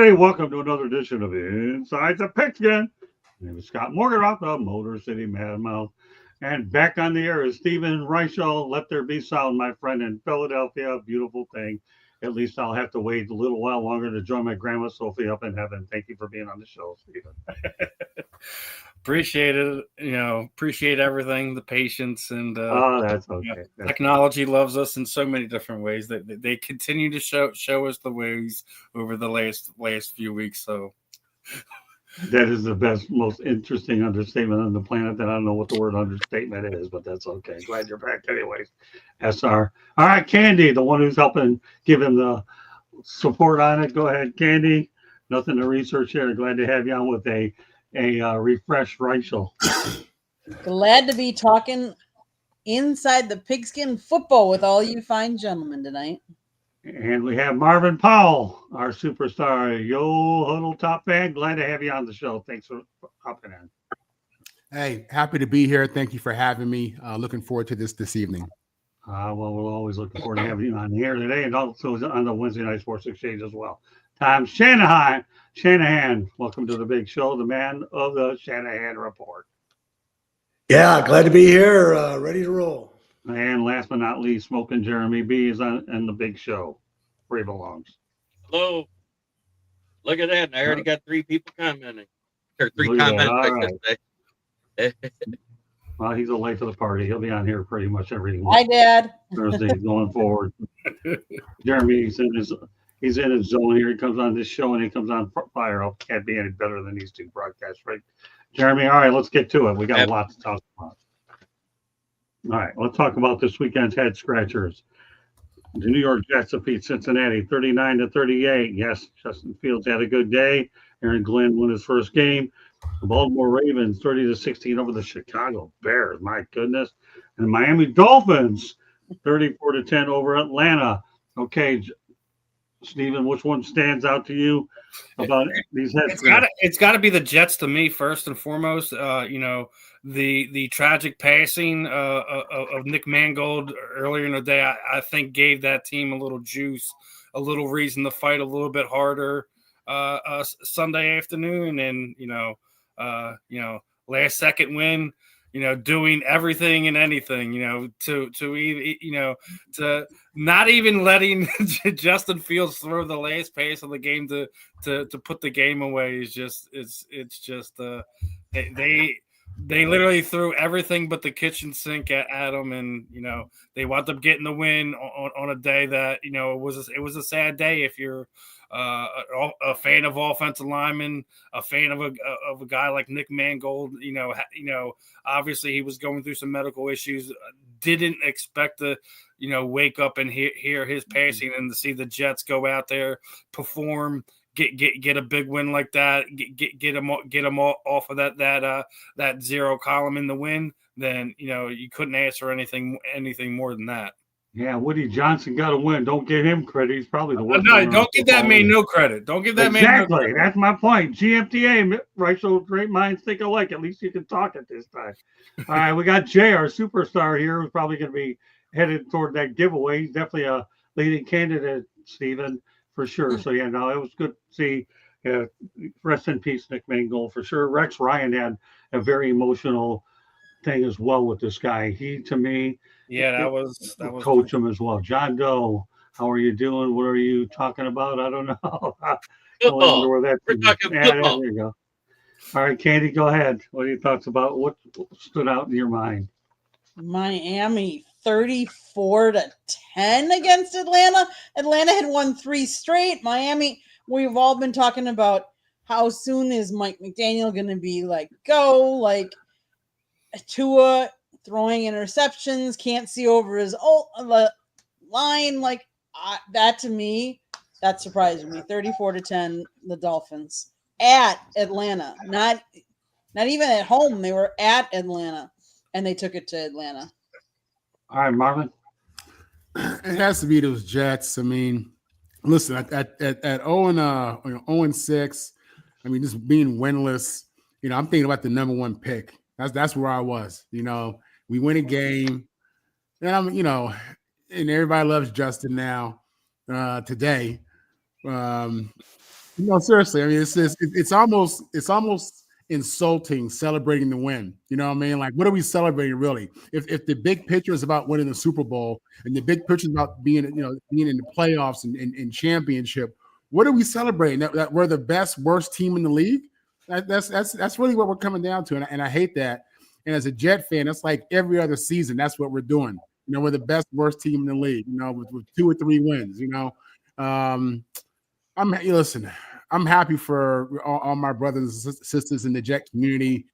everybody. Welcome to another edition of Inside the Pigskin. My name is Scott Morgan, the Motor City Madmouth. And back on the air is Stephen Reich. Let there be sound, my friend, in Philadelphia. Beautiful thing. At least I'll have to wait a little while longer to join my grandma Sophie up in heaven. Thank you for being on the show, Stephen. Appreciate it. Appreciate everything, the patience, and that's okay. Technology loves us in so many different ways. That they continue to show us the ways over the last few weeks. So that is the best, most interesting understatement on the planet. That I don't know what the word understatement is, but that's okay. Glad you're back, anyways. SR. All right, Candy, the one who's helping give him the support on it. Go ahead, Candy. Nothing to research here. Glad to have you on with a refreshed Reichel. Glad to be talking inside the pigskin football with all you fine gentlemen tonight. And we have Marvin Powell, our superstar, Yo Huddle Top fan. Glad to have you on the show. Thanks for hopping in. Hey, happy to be here. Thank you for having me. Looking forward to this evening. Well, we're always looking forward to having you on here today and also on the Wednesday Night Sports Exchange as well. Tom Shanahan, welcome to the big show, the man of the Shanahan Report. Yeah, glad to be here, ready to roll. And last but not least, Smoking Jeremy B is on the big show where he belongs. Hello. Look at that. I already got 3 people commenting. Or 3 comments, I should say. Well, he's a life of the party. He'll be on here pretty much every Hi, Dad. Thursday going forward. Jeremy, he's in his zone here. He comes on this show and he comes on fire. Can't be any better than these two broadcasts, right? Jeremy, all right, let's get to it. We got a lot to talk about. All right, let's talk about this weekend's head scratchers. The New York Jets defeat Cincinnati 39-38. Yes, Justin Fields had a good day. Aaron Glenn won his first game. The Baltimore Ravens 30-16 over the Chicago Bears. My goodness. And the Miami Dolphins 34-10 over Atlanta. Okay, Stephen, which one stands out to you about these head scratchers? It's got to be the Jets to me first and foremost. The tragic passing of Nick Mangold earlier in the day, I think gave that team a little juice, a little reason to fight a little bit harder Sunday afternoon. And last second win, doing everything and anything, to not even letting Justin Fields throw the last pass of the game to put the game away is just they literally threw everything but the kitchen sink at them, and they wound up getting the win on a day that it was a sad day if you're a fan of offensive linemen, a fan of a guy like Nick Mangold. Obviously he was going through some medical issues. Didn't expect to wake up and hear his passing, and to see the Jets go out there, perform, get a big win like that, get them off of that zero column in the win, then you couldn't ask for anything more than that. Yeah, Woody Johnson got a win. Don't give him credit. He's probably the worst. No, don't give that man no credit. Don't give that man no credit. Exactly. That's my point. GMTA, right? So great minds think alike. At least you can talk at this time. All right, we got Jay, our superstar here, who's probably going to be headed toward that giveaway. He's definitely a leading candidate, Stephen, for sure. So, yeah, no, it was good to see. Rest in peace, Nick Mangold, for sure. Rex Ryan had a very emotional thing as well with this guy. He, to me, that was coach him as well. John Doe, how are you doing? What are you talking about? I don't know. Football. We're talking football. There you go. All right, Candy, go ahead. What are your thoughts about what stood out in your mind? Miami 34-10 against Atlanta. Atlanta had won 3 straight. Miami, we've all been talking about how soon is Mike McDaniel going to be Tua throwing interceptions, can't see over his line. That to me, that surprised me. 34-10, the Dolphins at Atlanta. Not even at home. They were at Atlanta, and they took it to Atlanta. All right, Marvin. It has to be those Jets. I mean, listen, at 0-6, I mean, just being winless, I'm thinking about the number 1 pick. That's where I was. We win a game, and and everybody loves Justin now today. No, seriously. I mean, it's almost insulting celebrating the win. You know what I mean? Like, what are we celebrating really? If the big picture is about winning the Super Bowl and the big picture is about being in the playoffs and championship, what are we celebrating? That we're the best, worst team in the league? That's really what we're coming down to, and I hate that. And as a Jet fan, it's like every other season. That's what we're doing. You know, we're the best, worst team in the league. You know, with 2 or 3 wins. You know. Listen. I'm happy for all my brothers and sisters in the Jet community,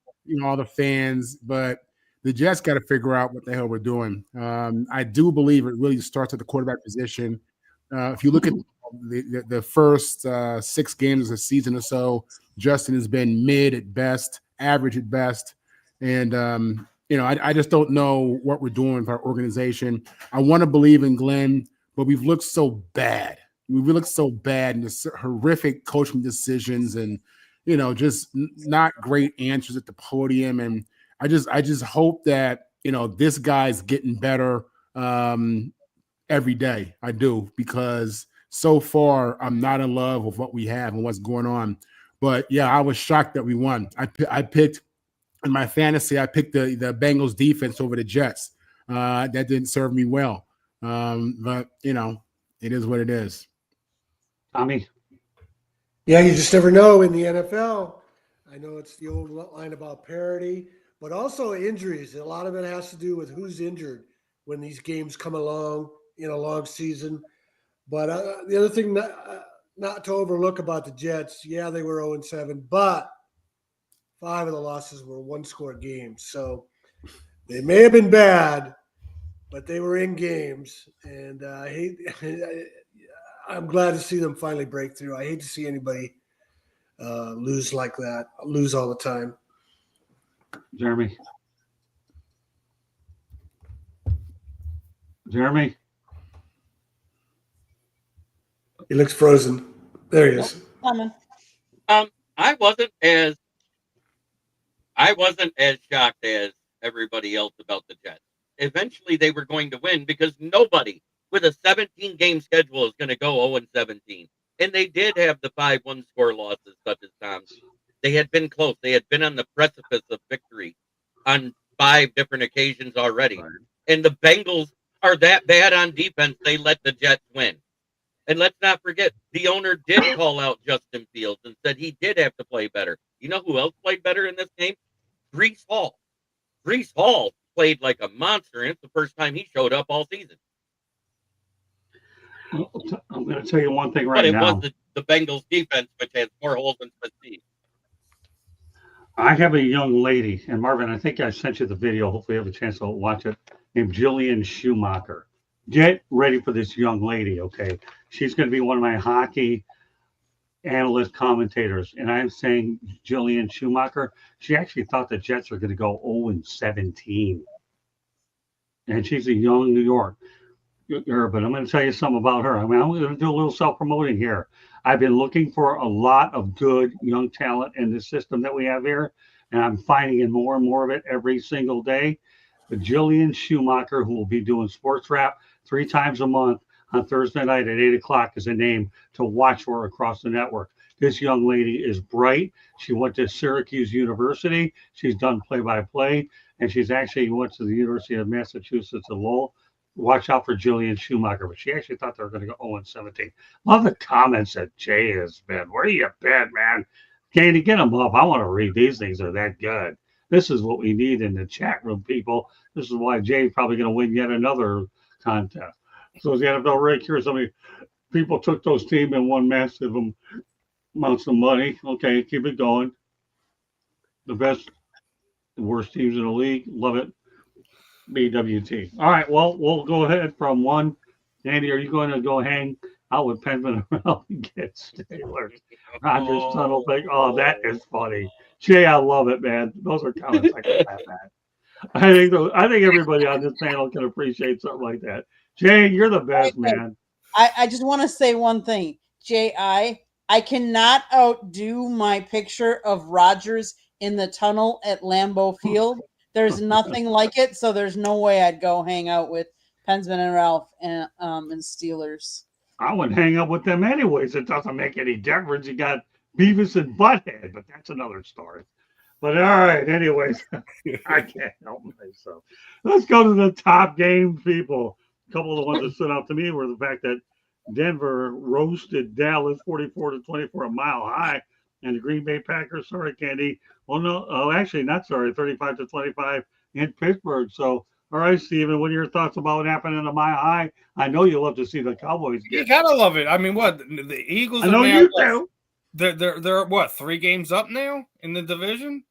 all the fans, but the Jets got to figure out what the hell we're doing. I do believe it really starts at the quarterback position. If you look at the first 6 games of the season or so, Justin has been mid at best, average at best, and I just don't know what we're doing with our organization. I want to believe in Glenn, but we've looked so bad. We look so bad in the horrific coaching decisions and, just not great answers at the podium. And I just hope that, this guy's getting better every day. I do, because so far I'm not in love with what we have and what's going on. But yeah, I was shocked that we won. I picked in my fantasy, I picked the Bengals defense over the Jets. That didn't serve me well. But it is what it is. Tommy? Yeah, you just never know in the NFL. I know it's the old line about parity, but also injuries. A lot of it has to do with who's injured when these games come along in a long season. But the other thing not to overlook about the Jets, yeah, they were 0-7, but 5 of the losses were 1-score games. So they may have been bad, but they were in games. And I'm glad to see them finally break through. I hate to see anybody lose like that, lose all the time. Jeremy? He looks frozen. There he is. Coming. I wasn't as shocked as everybody else about the Jets. Eventually, they were going to win because nobody with a 17-game schedule is going to go 0-17. And they did have the 5 1-score losses, such as Tom's. They had been close. They had been on the precipice of victory on 5 different occasions already. Right. And the Bengals are that bad on defense, they let the Jets win. And let's not forget, the owner did call out Justin Fields and said he did have to play better. You know who else played better in this game? Breece Hall. Breece Hall played like a monster, and it's the first time he showed up all season. I'm going to tell you one thing right now. But it was the Bengals defense, which has more holes than Steve. I have a young lady, and Marvin, I think I sent you the video. Hopefully you have a chance to watch it, named Jillian Schumacher. Get ready for this young lady, okay? She's going to be one of my hockey analyst commentators, and I'm saying Jillian Schumacher, she actually thought the Jets were going to go 0-17. And she's a young New York. But I'm going to tell you something about her. I mean, I'm going to do a little self-promoting here. I've been looking for a lot of good young talent in the system that we have here, and I'm finding more and more of it every single day. But Jillian Schumacher, who will be doing sports rap 3 times a month on Thursday night at 8 o'clock, is a name to watch for across the network. This young lady is bright. She went to Syracuse University. She's done play-by-play, and she's actually went to the University of Massachusetts at Lowell. Watch out for Jillian Schumacher, but she actually thought they were going to go 0-17. Love the comments that Jay has been. Where you been, man? Katie, get them up. I want to read these things. They're that good. This is what we need in the chat room, people. This is why Jay's probably going to win yet another contest. So is the NFL Reich here? So many people took those teams and won massive amounts of money. Okay, keep it going. The best, the worst teams in the league. Love it. BWT. All right, well, we'll go ahead from 1. Andy, are you going to go hang out with Penn and get Steelers? Rogers Tunnel thing. Oh, that is funny. Jay, I love it, man. Those are comments I can laugh at. I think everybody on this panel can appreciate something like that. Jay, you're the best, man. I just want to say one thing. Jay, I cannot outdo my picture of Rogers in the tunnel at Lambeau Field. There's nothing like it, so there's no way I'd go hang out with Pensman and Ralph and Steelers. I wouldn't hang up with them anyways. It doesn't make any difference. You got Beavis and Butthead, but that's another story. But all right, anyways, I can't help myself. Let's go to the top games, people. A couple of the ones that stood out to me were the fact that Denver roasted Dallas 44-24 a mile high, and the Green Bay Packers, sorry, Candy. Well, no, actually, not sorry, 35-25 in Pittsburgh. So, all right, Steven, what are your thoughts about what happened in a mile high? I know you love to see the Cowboys You get. gotta love it. I mean, what the Eagles? I know you do. They're what 3 games up now in the division.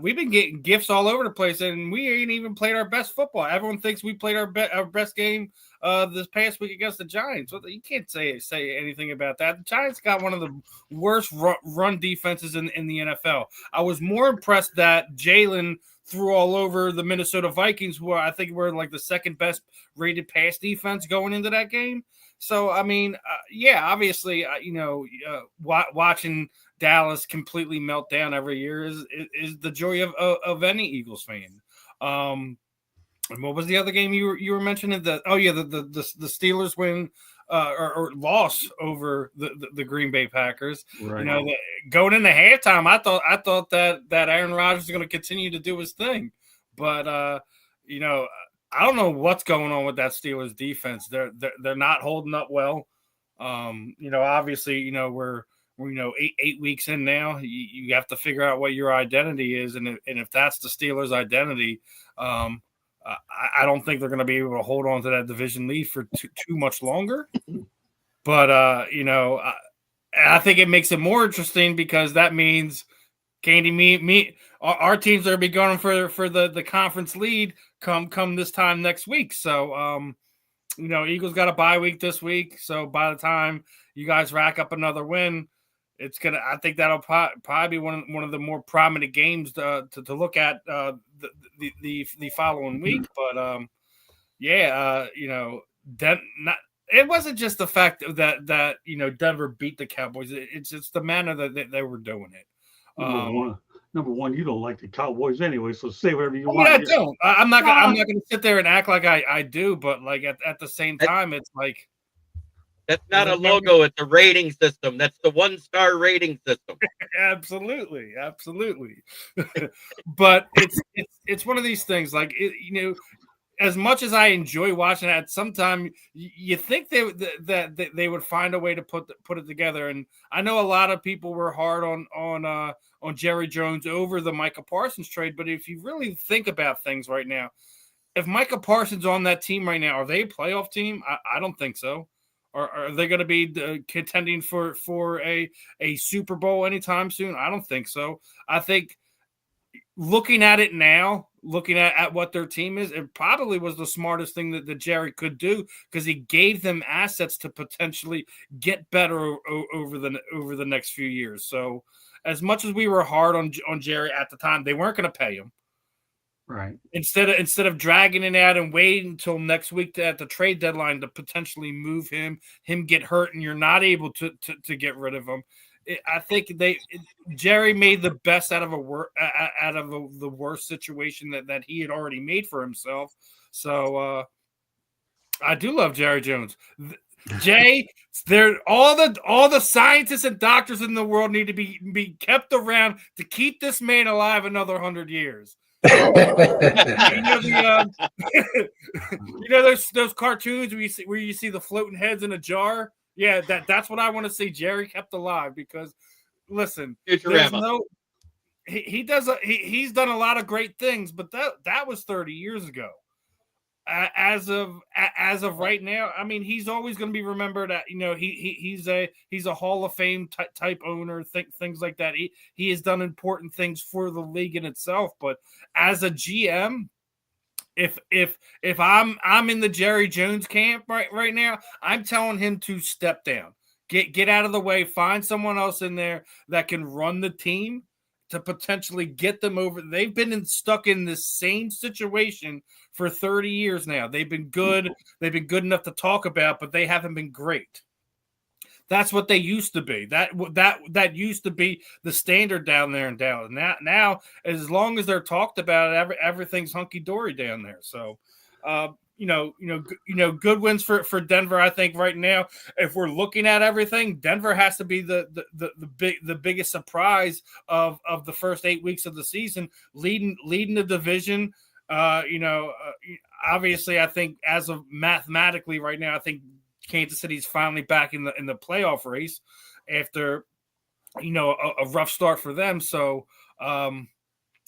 We've been getting gifts all over the place, and we ain't even played our best football. Everyone thinks we played our best game this past week against the Giants. Well, you can't say anything about that. The Giants got one of the worst run defenses in the NFL. I was more impressed that Jalen threw all over the Minnesota Vikings, who I think were like the second best rated pass defense going into that game. So, I mean, yeah, obviously, watching Dallas completely melt down every year is the joy of any Eagles fan. And what was the other game you were mentioning? The Steelers win or loss over the Green Bay Packers. Right. Going into halftime, I thought that Aaron Rodgers was going to continue to do his thing, but I don't know what's going on with that Steelers defense. They're not holding up well. Obviously, we're 8 weeks in now. You have to figure out what your identity is, and if that's the Steelers' identity, I don't think they're going to be able to hold on to that division lead for too much longer. But I think it makes it more interesting because that means Candy, our teams are be going for the conference lead come this time next week. So Eagles got a bye week this week. So by the time you guys rack up another win, I think that'll probably be one of the more prominent games to look at the following week. But it wasn't just the fact that Denver beat the Cowboys. It's just the manner that they were doing it. Number one, you don't like the Cowboys anyway, so say whatever you want. I don't. I'm not going to sit there and act like I do, but like at the same time, it's like that's not a logo; it's a rating system. That's the 1-star rating system. Absolutely. But it's one of these things. Like as much as I enjoy watching it, sometimes you think that they would find a way to put it together. And I know a lot of people were hard on Jerry Jones over the Micah Parsons trade, but if you really think about things right now, if Micah Parsons on that team right now, are they a playoff team? I don't think so. Or are they going to be contending for a Super Bowl anytime soon? I don't think so. I think looking at it now, looking at what their team is, it probably was the smartest thing that Jerry could do because he gave them assets to potentially get better over the next few years. So as much as we were hard on Jerry at the time, they weren't going to pay him. Right. Instead of dragging it out and waiting until next week at the trade deadline to potentially move him get hurt, and you're not able to get rid of him. I think Jerry made the best out of the worst situation that he had already made for himself. So I do love Jerry Jones. Jay, all the scientists and doctors in the world need to be kept around to keep this man alive another 100 years. Those cartoons where you see the floating heads in a jar. Yeah, that's what I want to see. Jerry kept alive because, listen, he's done a lot of great things, but that was 30 years ago. As of right now, I mean, he's always going to be remembered. He's a Hall of Fame type owner. Things like that. He has done important things for the league in itself. But as a GM, if I'm in the Jerry Jones camp right now, I'm telling him to step down, get out of the way, find someone else in there that can run the team to potentially get them over. They've been stuck in this same situation for 30 years now. They've been good. They've been good enough to talk about, but they haven't been great. That's what they used to be. That used to be the standard down there in Dallas. Now, as long as they're talked about, everything's hunky dory down there. So, good wins for Denver. I think right now, if we're looking at everything, Denver has to be the biggest surprise of the first 8 weeks of the season, leading the division. Obviously, I think as of mathematically right now, I think Kansas City's finally back in the playoff race after a rough start for them. So,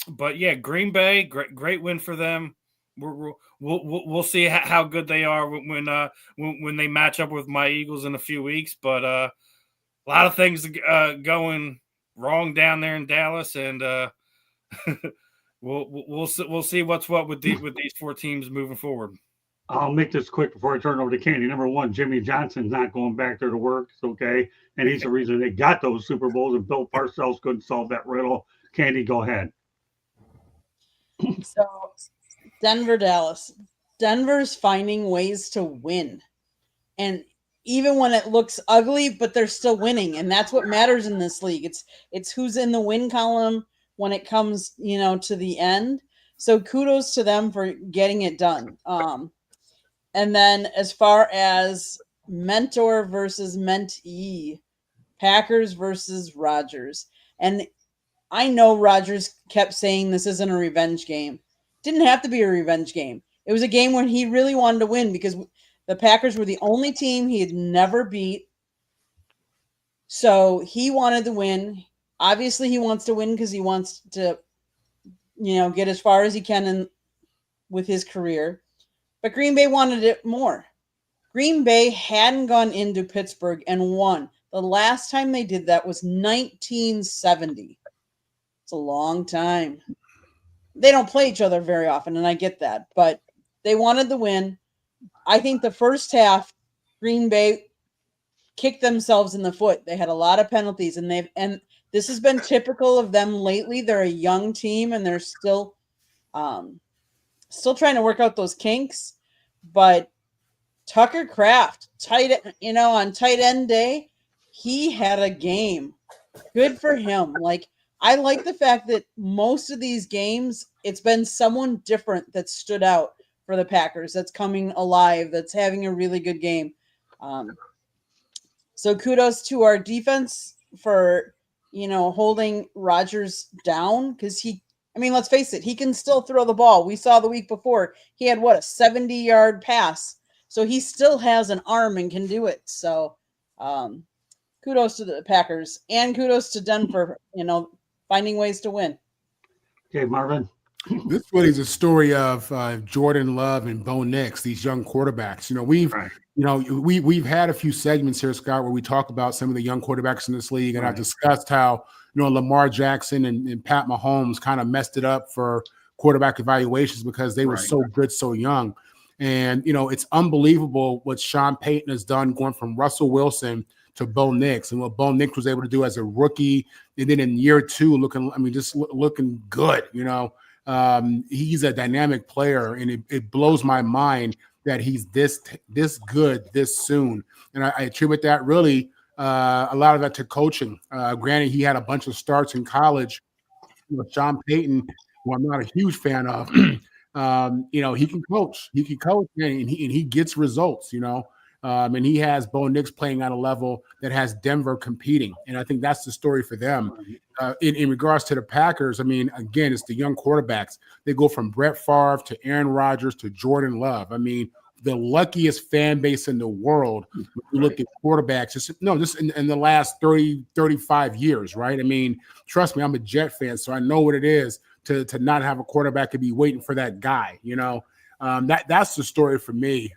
but yeah, Green Bay, great win for them. We'll see how good they are when they match up with my Eagles in a few weeks. But a lot of things going wrong down there in Dallas, and we'll see what's what with these 4 teams moving forward. I'll make this quick before I turn it over to Candy. Number one, Jimmy Johnson's not going back there to work. It's okay. And he's the reason they got those Super Bowls, and Bill Parcells couldn't solve that riddle. Candy, go ahead. So, Denver, Dallas. Denver's finding ways to win. And even when it looks ugly, but they're still winning. And that's what matters in this league. It's who's in the win column when it comes, to the end. So kudos to them for getting it done. And then as far as mentor versus mentee, Packers versus Rodgers. And I know Rodgers kept saying this isn't a revenge game. Didn't have to be a revenge game. It was a game when he really wanted to win because the Packers were the only team he had never beat. So he wanted to win. Obviously, he wants to win because he wants to, get as far as he can with his career. But Green Bay wanted it more. Green Bay hadn't gone into Pittsburgh and won. The last time they did that was 1970. It's a long time. They don't play each other very often, and I get that. But they wanted the win. I think the first half, Green Bay kicked themselves in the foot. They had a lot of penalties, and this has been typical of them lately. They're a young team, and they're still trying to work out those kinks. But Tucker Kraft, on tight end day, he had a game. Good for him. I like the fact that most of these games, it's been someone different that stood out for the Packers, that's coming alive, that's having a really good game. So kudos to our defense for, holding Rodgers down because let's face it, he can still throw the ball. We saw the week before he had a 70-yard pass. So he still has an arm and can do it. So kudos to the Packers and kudos to Denver, finding ways to win. Okay, Marvin. This really is a story of Jordan Love and Bo Nix, these young quarterbacks. We've had a few segments here, Scott, where we talk about some of the young quarterbacks in this league, and I've discussed how Lamar Jackson and Pat Mahomes kind of messed it up for quarterback evaluations because they were so good so young. And it's unbelievable what Sean Payton has done, going from Russell Wilson to Bo Nix, and what Bo Nix was able to do as a rookie, and then in year 2, looking good. He's a dynamic player, and it blows my mind that he's this good this soon. And I attribute that really a lot of that to coaching. Granted, he had a bunch of starts in college. Sean Payton, who I'm not a huge fan of, he can coach. He can coach, and he gets results. And he has Bo Nix playing at a level that has Denver competing. And I think that's the story for them. In regards to the Packers, again, it's the young quarterbacks. They go from Brett Favre to Aaron Rodgers to Jordan Love. The luckiest fan base in the world when you look at quarterbacks, just in the last 30, 35 years, right? Trust me, I'm a Jet fan, so I know what it is to not have a quarterback and be waiting for that guy, That's the story for me.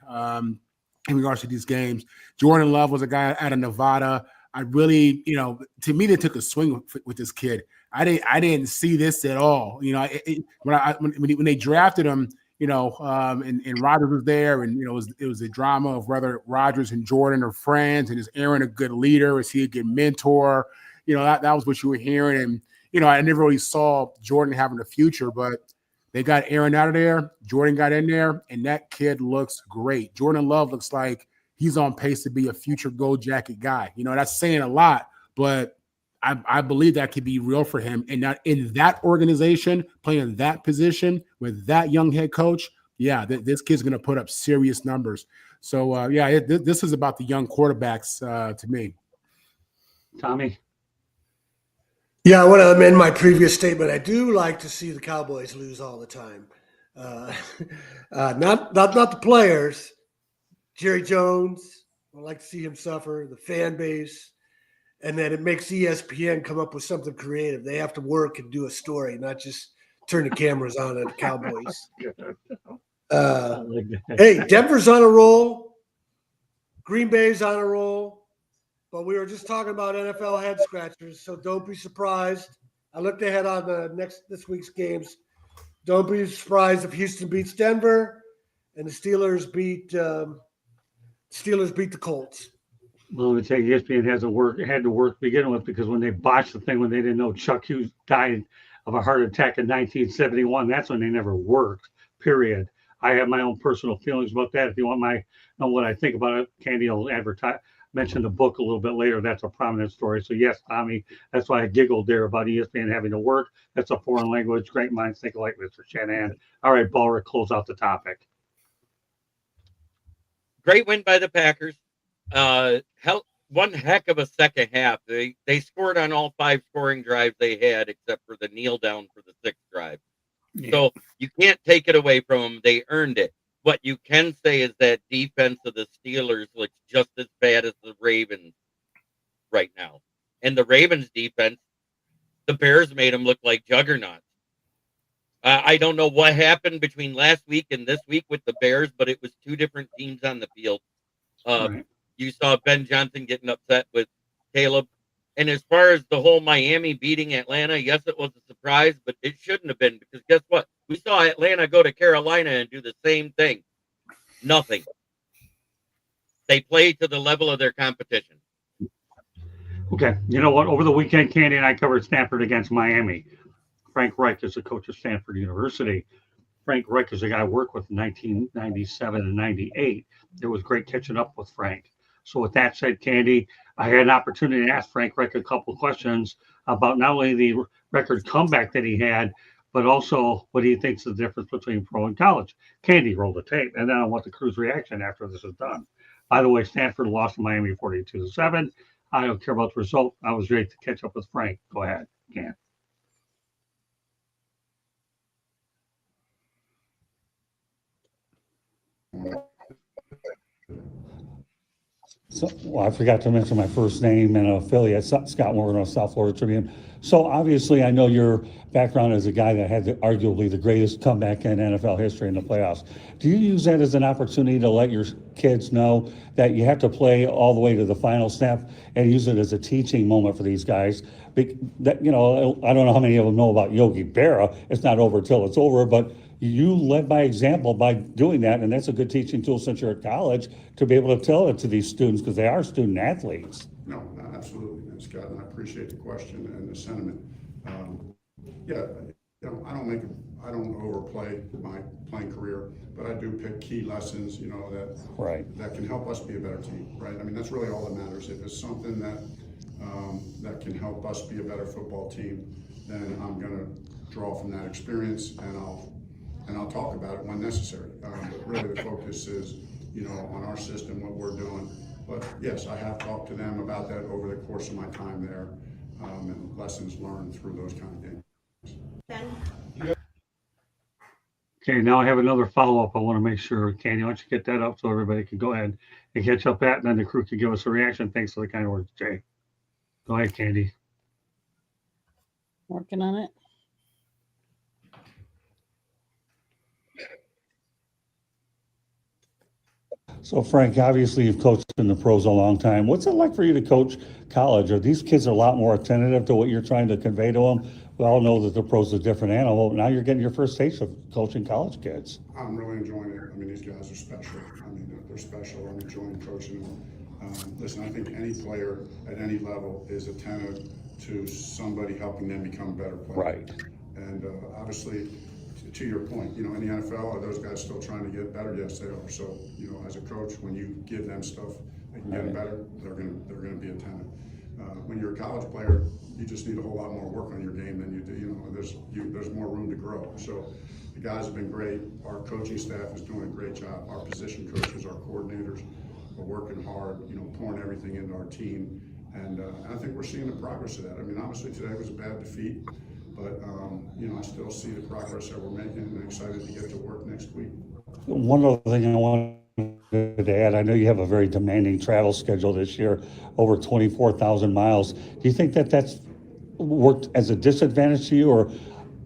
In regards to these games, Jordan Love was a guy out of Nevada. I really, to me, they took a swing with this kid. I didn't see this at all. When they drafted him, and Rodgers was there, and it was a drama of whether Rodgers and Jordan are friends, and is Aaron a good leader? Is he a good mentor? That was what you were hearing, and I never really saw Jordan having a future, but they got Aaron out of there. Jordan got in there, and that kid looks great. Jordan Love looks like he's on pace to be a future gold jacket guy. That's saying a lot, but I believe that could be real for him. And not in that organization, playing that position with that young head coach, yeah, this kid's going to put up serious numbers. So, this is about the young quarterbacks to me. Tommy? Yeah, I want to amend my previous statement. I do like to see the Cowboys lose all the time. Not the players. Jerry Jones, I like to see him suffer, the fan base, and then it makes ESPN come up with something creative. They have to work and do a story, not just turn the cameras on at the Cowboys. Hey, Denver's on a roll. Green Bay's on a roll. But we were just talking about NFL head scratchers, so don't be surprised. I looked ahead on this week's games. Don't be surprised if Houston beats Denver and the Steelers beat the Colts. Well, let me tell you, ESPN had to work to begin with, because when they botched the thing when they didn't know Chuck Hughes died of a heart attack in 1971, that's when they never worked, period. I have my own personal feelings about that. If you want know what I think about it, Candy will mention the book a little bit later. That's a prominent story. So yes, Tommy, that's why I giggled there about ESPN having to work. That's a foreign language. Great minds think alike, Mr. Shanahan. All right, Ballrick, close out the topic. Great win by the Packers. One heck of a second half. They scored on all 5 scoring drives they had, except for the kneel down for the 6th drive. Yeah. So you can't take it away from them. They earned it. What you can say is that defense of the Steelers looks just as bad as the Ravens right now. And the Ravens defense, the Bears made them look like juggernauts. I don't know what happened between last week and this week with the Bears, but it was 2 different teams on the field. Right. You saw Ben Johnson getting upset with Caleb. And as far as the whole Miami beating Atlanta, yes, it was a surprise, but it shouldn't have been, because guess what? We saw Atlanta go to Carolina and do the same thing. Nothing. They play to the level of their competition. Okay. You know what? Over the weekend, Candy and I covered Stanford against Miami. Frank Reich is the coach of Stanford University. Frank Reich is a guy I worked with in 1997 and 98. It was great catching up with Frank. So with that said, Candy, I had an opportunity to ask Frank Reich a couple of questions about not only the record comeback that he had, but also what he thinks is the difference between pro and college. Candy, roll the tape, and then I want the crew's reaction after this is done. By the way, Stanford lost to Miami 42-7. I don't care about the result. I was ready to catch up with Frank. Go ahead, Candy. So, well, I forgot to mention my first name and affiliate, Scott Morgan of South Florida Tribune. So obviously, I know your background as a guy that had arguably the greatest comeback in NFL history in the playoffs. Do you use that as an opportunity to let your kids know that you have to play all the way to the final snap, and use it as a teaching moment for these guys? That, you know, I don't know how many of them know about Yogi Berra. It's not over till it's over, but you led by example by doing that, and that's a good teaching tool since you're at college to be able to tell it to these students, because they are student athletes. No, absolutely, and Scott, and I appreciate the question and the sentiment. I don't overplay my playing career, but I do pick key lessons, you know, that can help us be a better team, right? I mean, that's really all that matters. If it's something that can help us be a better football team, then I'm going to draw from that experience, and I'll talk about it when necessary. But really, the focus is, you know, on our system, what we're doing. But yes, I have talked to them about that over the course of my time there, and lessons learned through those kind of games. Okay, now I have another follow-up. I want to make sure, Candy, why don't you get that up so everybody can go ahead and catch up that, and then the crew can give us a reaction. Thanks for the kind words, Jay. Go ahead, Candy. Working on it. So, Frank, obviously you've coached in the pros a long time. What's it like for you to coach college? Are these kids a lot more attentive to what you're trying to convey to them? We all know that the pros is a different animal. Now you're getting your first taste of coaching college kids. I'm really enjoying it. I mean, these guys are special. I mean, they're special. I'm enjoying coaching them. Listen, I think any player at any level is attentive to somebody helping them become a better player. Right. And obviously, to your point, you know, in the NFL, are those guys still trying to get better? Yes, they are. So, you know, as a coach, when you give them stuff, they can get better. They're going to be attentive. when you're a college player, you just need a whole lot more work on your game than you do. There's more room to grow. So the guys have been great. Our coaching staff is doing a great job. Our position coaches, our coordinators are working hard, pouring everything into our team. And I think we're seeing the progress of that. I mean, obviously today was a bad defeat, but I still see the progress that we're making, and I'm excited to get to work next week. One other thing I wanted to add, I know you have a very demanding travel schedule this year, over 24,000 miles. Do you think that that's worked as a disadvantage to you, or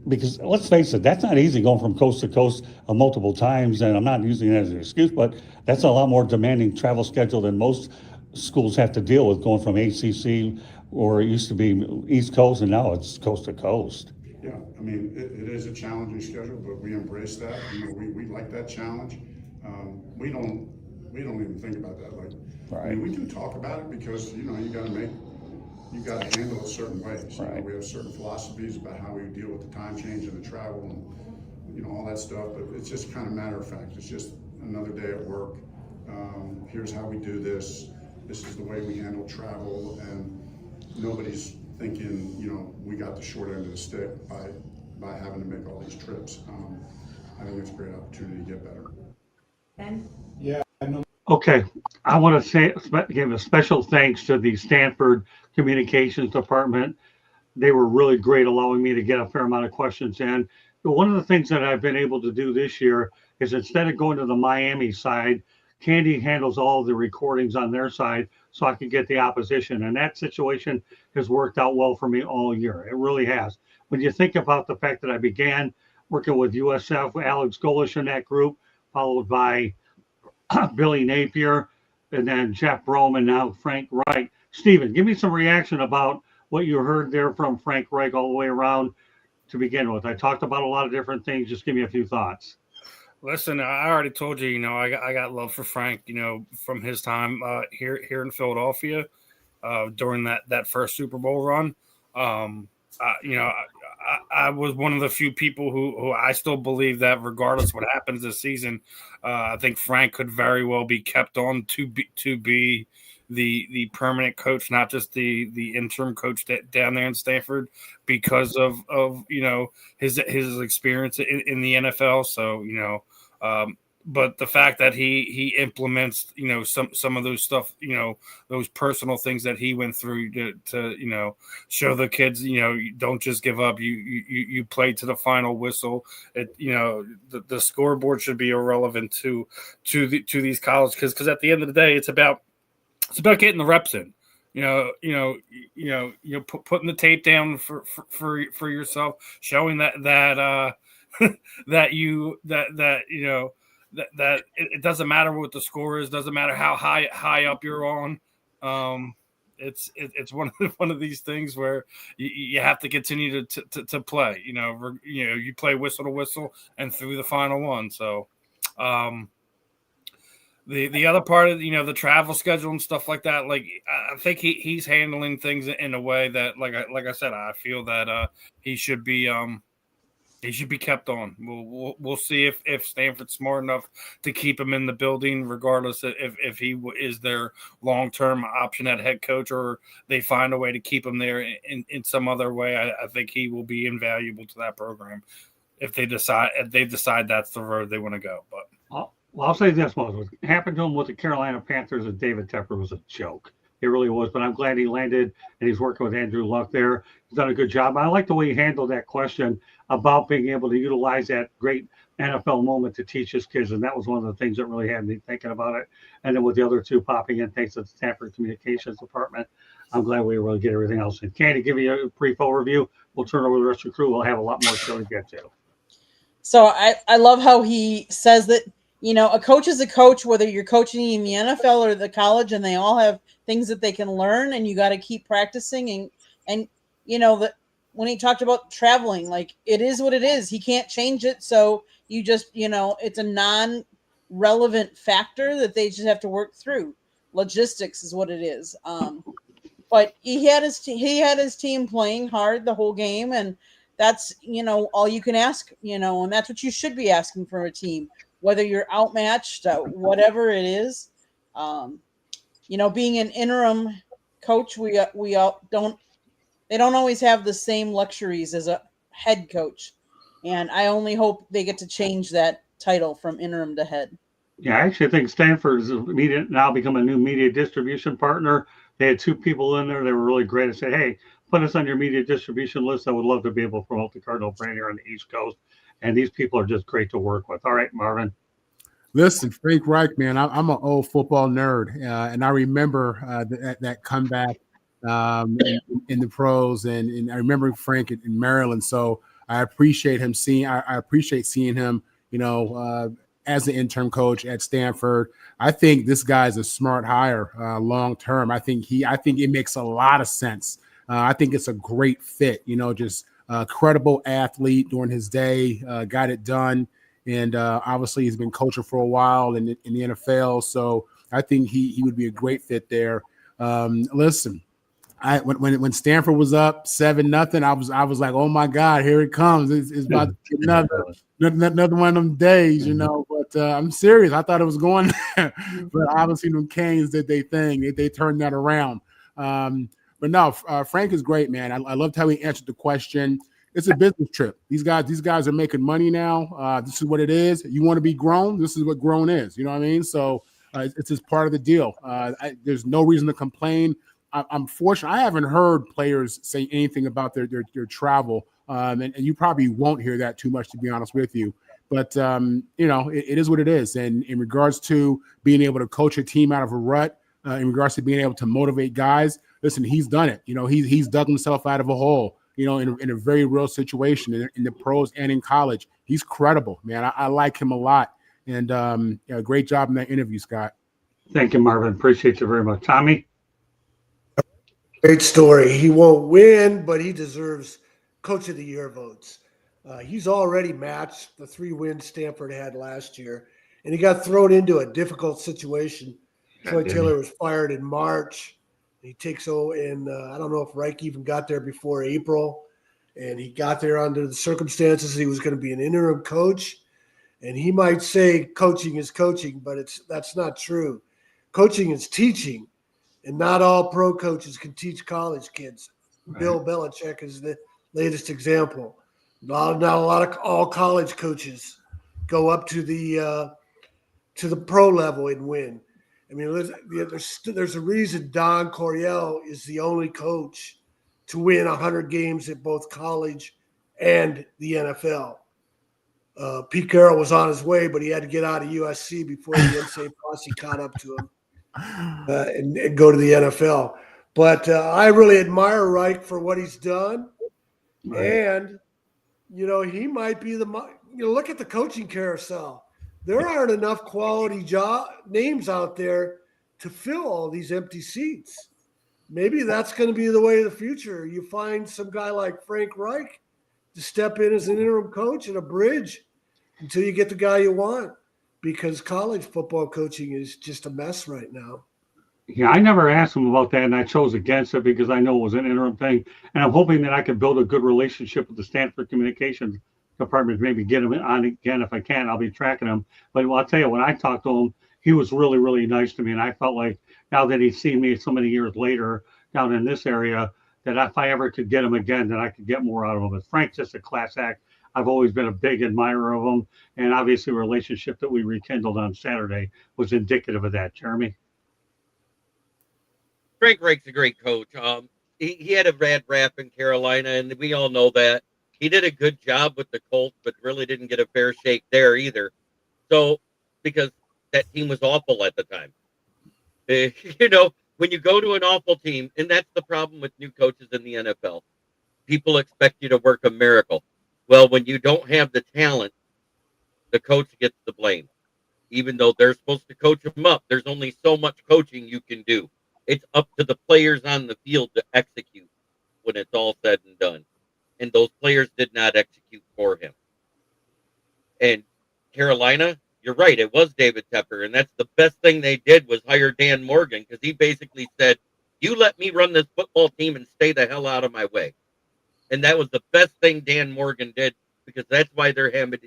because let's face it, that's not easy going from coast to coast multiple times, and I'm not using that as an excuse, but that's a lot more demanding travel schedule than most schools have to deal with, going from ACC, or it used to be East Coast, and now it's coast to coast. Yeah, I mean, it is a challenging schedule, but we embrace that. We like that challenge. We don't even think about that. Right. I mean, we do talk about it because you got to handle it certain ways. Right. We have certain philosophies about how we deal with the time change and the travel and all that stuff. But it's just kind of matter of fact. It's just another day at work. Here's how we do this. This is the way we handle travel, and nobody's thinking, we got the short end of the stick by having to make all these trips. I think it's a great opportunity to get better. Penn? Yeah, I know. Okay, I want to give a special thanks to the Stanford Communications Department. They were really great, allowing me to get a fair amount of questions in. But one of the things that I've been able to do this year is, instead of going to the Miami side, Candy handles all the recordings on their side, so I can get the opposition. And that situation has worked out well for me all year. It really has. When you think about the fact that I began working with USF, Alex Golish in that group, followed by Billy Napier, and then Jeff Brome, and now Frank Reich. Stephen, give me some reaction about what you heard there from Frank Reich all the way around to begin with. I talked about a lot of different things. Just give me a few thoughts. Listen, I already told you, I got love for Frank, from his time here in Philadelphia during that first Super Bowl run. I was one of the few people who I still believe that regardless what happens this season, I think Frank could very well be kept on to be the permanent coach, not just the interim coach down there in Stanford, because of his experience in the NFL. So but the fact that he implements some of those stuff, those personal things that he went through to show the kids, don't just give up. You play to the final whistle. The scoreboard should be irrelevant to these colleges, because at the end of the day, it's about getting the reps in. Putting the tape down for yourself, showing that it doesn't matter what the score is, doesn't matter how high up you're on. It's one of these things where you have to continue to play. You play whistle to whistle and through the final one. So. The other part of the travel schedule and stuff like that, I think he's handling things in a way that, like I said, I feel that he should be kept on. We'll see if Stanford's smart enough to keep him in the building, regardless if he is their long-term option at head coach, or they find a way to keep him there in some other way. I think he will be invaluable to that program if they decide that's the road they want to go. But. Well, I'll say this much. What happened to him with the Carolina Panthers and David Tepper was a joke. It really was. But I'm glad he landed, and he's working with Andrew Luck there. He's done a good job. I like the way he handled that question about being able to utilize that great NFL moment to teach his kids. And that was one of the things that really had me thinking about it. And then with the other two popping in, thanks to the Stanford Communications Department, I'm glad we were able to get everything else in. Candy, give you a brief overview. We'll turn over the rest of the crew. We'll have a lot more show to get to. So I love how he says that, a coach is a coach, whether you're coaching in the NFL or the college, and they all have things that they can learn, and you got to keep practicing. And that when he talked about traveling, it is what it is. He can't change it. So you just, it's a non-relevant factor that they just have to work through. Logistics is what it is. But he had his team playing hard the whole game, and that's, all you can ask, and that's what you should be asking from a team. Whether you're outmatched, whatever it is, being an interim coach, we all don't. They don't always have the same luxuries as a head coach, and I only hope they get to change that title from interim to head. Yeah, I actually think Stanford is now become a new media distribution partner. They had two people in there that were really great and said, hey, put us on your media distribution list. I would love to be able to promote the Cardinal brand here on the East Coast. And these people are just great to work with. All right, Marvin. Listen, Frank Reich, man, I'm an old football nerd, and I remember that comeback in the pros, and I remember Frank in Maryland. So I appreciate him seeing. I appreciate seeing him, as an interim coach at Stanford. I think this guy's a smart hire long term. I think it makes a lot of sense. I think it's a great fit. Just a credible athlete during his day, got it done. And obviously he's been coaching for a while in the NFL, so I think he would be a great fit there. Listen, when Stanford was up 7-0, I was like, oh my God, here it comes! It's about to be another one of them days, But I'm serious. I thought it was going there, but obviously them Canes did their thing. They turned that around. But no, Frank is great, man. I loved how he answered the question. It's a business trip. These guys are making money now. This is what it is. You want to be grown? This is what grown is. You know what I mean? So it's just part of the deal. There's no reason to complain. I'm fortunate. I haven't heard players say anything about their travel, and you probably won't hear that too much, to be honest with you. But it is what it is. And in regards to being able to coach a team out of a rut, in regards to being able to motivate guys, listen, he's done it. He's dug himself out of a hole. In a very real situation in the pros and in college. He's credible, man. I like him a lot. And great job in that interview, Scott. Thank you, Marvin. Appreciate you very much. Tommy? Great story. He won't win, but he deserves Coach of the Year votes. He's already matched the 3 wins Stanford had last year, and he got thrown into a difficult situation. Troy Taylor was fired in March. He takes over, and I don't know if Reich even got there before April, and he got there under the circumstances he was going to be an interim coach. And he might say coaching is coaching, but that's not true. Coaching is teaching, and not all pro coaches can teach college kids. Right. Bill Belichick is the latest example. Not a lot of all college coaches go up to the pro level and win. I mean, there's a reason Don Coryell is the only coach to win 100 games at both college and the NFL. Pete Carroll was on his way, but he had to get out of USC before the NCAA posse caught up to him and go to the NFL. But I really admire Reich for what he's done. Right. And, he might be look at the coaching carousel. There aren't enough quality names out there to fill all these empty seats. Maybe that's going to be the way of the future. You find some guy like Frank Reich to step in as an interim coach and a bridge until you get the guy you want, because college football coaching is just a mess right now. Yeah, I never asked him about that, and I chose against it because I know it was an interim thing. And I'm hoping that I could build a good relationship with the Stanford Communications Department, maybe get him on again. If I can, I'll be tracking him. But I'll tell you, when I talked to him, he was really, really nice to me. And I felt like now that he's seen me so many years later down in this area, that if I ever could get him again, then I could get more out of him. But Frank's just a class act. I've always been a big admirer of him. And obviously, the relationship that we rekindled on Saturday was indicative of that. Jeremy? Frank Reich's a great coach. He had a bad rap in Carolina, and we all know that. He did a good job with the Colts, but really didn't get a fair shake there either. So, because that team was awful at the time. When you go to an awful team, and that's the problem with new coaches in the NFL. People expect you to work a miracle. Well, when you don't have the talent, the coach gets the blame. Even though they're supposed to coach them up, there's only so much coaching you can do. It's up to the players on the field to execute when it's all said and done. And those players did not execute for him. And Carolina, you're right, it was David Tepper. And that's the best thing they did was hire Dan Morgan, because he basically said, you let me run this football team and stay the hell out of my way. And that was the best thing Dan Morgan did, because that's why they're having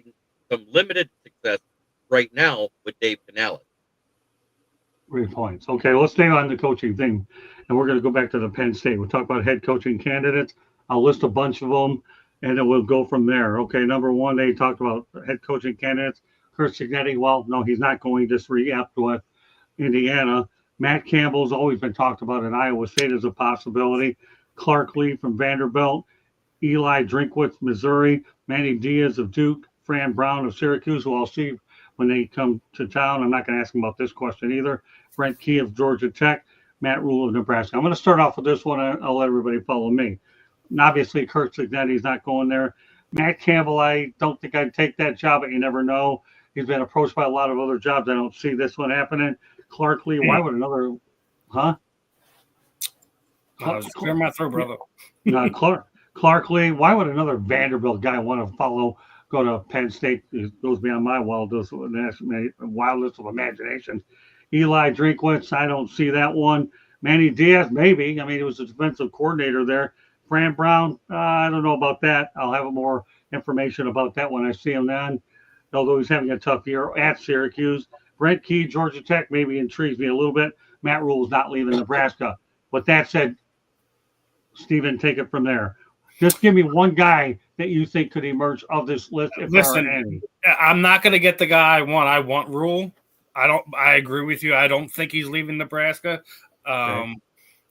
some limited success right now with Dave Canales. 3 points. Okay, let's stay on the coaching thing, and we're going to go back to the Penn State. We'll talk about head coaching candidates. I'll list a bunch of them, and then we'll go from there. Okay, number one, they talked about head coaching candidates. Kurt Cignetti, well, no, he's not going. Just re-upped with Indiana. Matt Campbell's always been talked about in Iowa State as a possibility. Clark Lee from Vanderbilt. Eli Drinkwitz, Missouri. Manny Diaz of Duke. Fran Brown of Syracuse, who I'll see when they come to town. I'm not going to ask them about this question either. Brent Key of Georgia Tech. Matt Rule of Nebraska. I'm going to start off with this one. I'll let everybody follow me. And obviously, Kurt Cignetti's not going there. Matt Campbell, I don't think I'd take that job, but you never know. He's been approached by a lot of other jobs. I don't see this one happening. Clark Lee, why would another, huh? Clear my throat, brother. Clark Lee, why would another Vanderbilt guy want to go to Penn State? It goes beyond my wildest of imagination. Eli Drinkwitz, I don't see that one. Manny Diaz, maybe. I mean, he was a defensive coordinator there. Fran Brown, I don't know about that. I'll have more information about that when I see him then, although he's having a tough year at Syracuse. Brent Key, Georgia Tech, maybe intrigues me a little bit. Matt Rule's not leaving Nebraska. With that said, Stephen, take it from there. Just give me one guy that you think could emerge of this list, if there are any. I'm not going to get the guy I want. I want Rule. I agree with you. I don't think he's leaving Nebraska. Okay.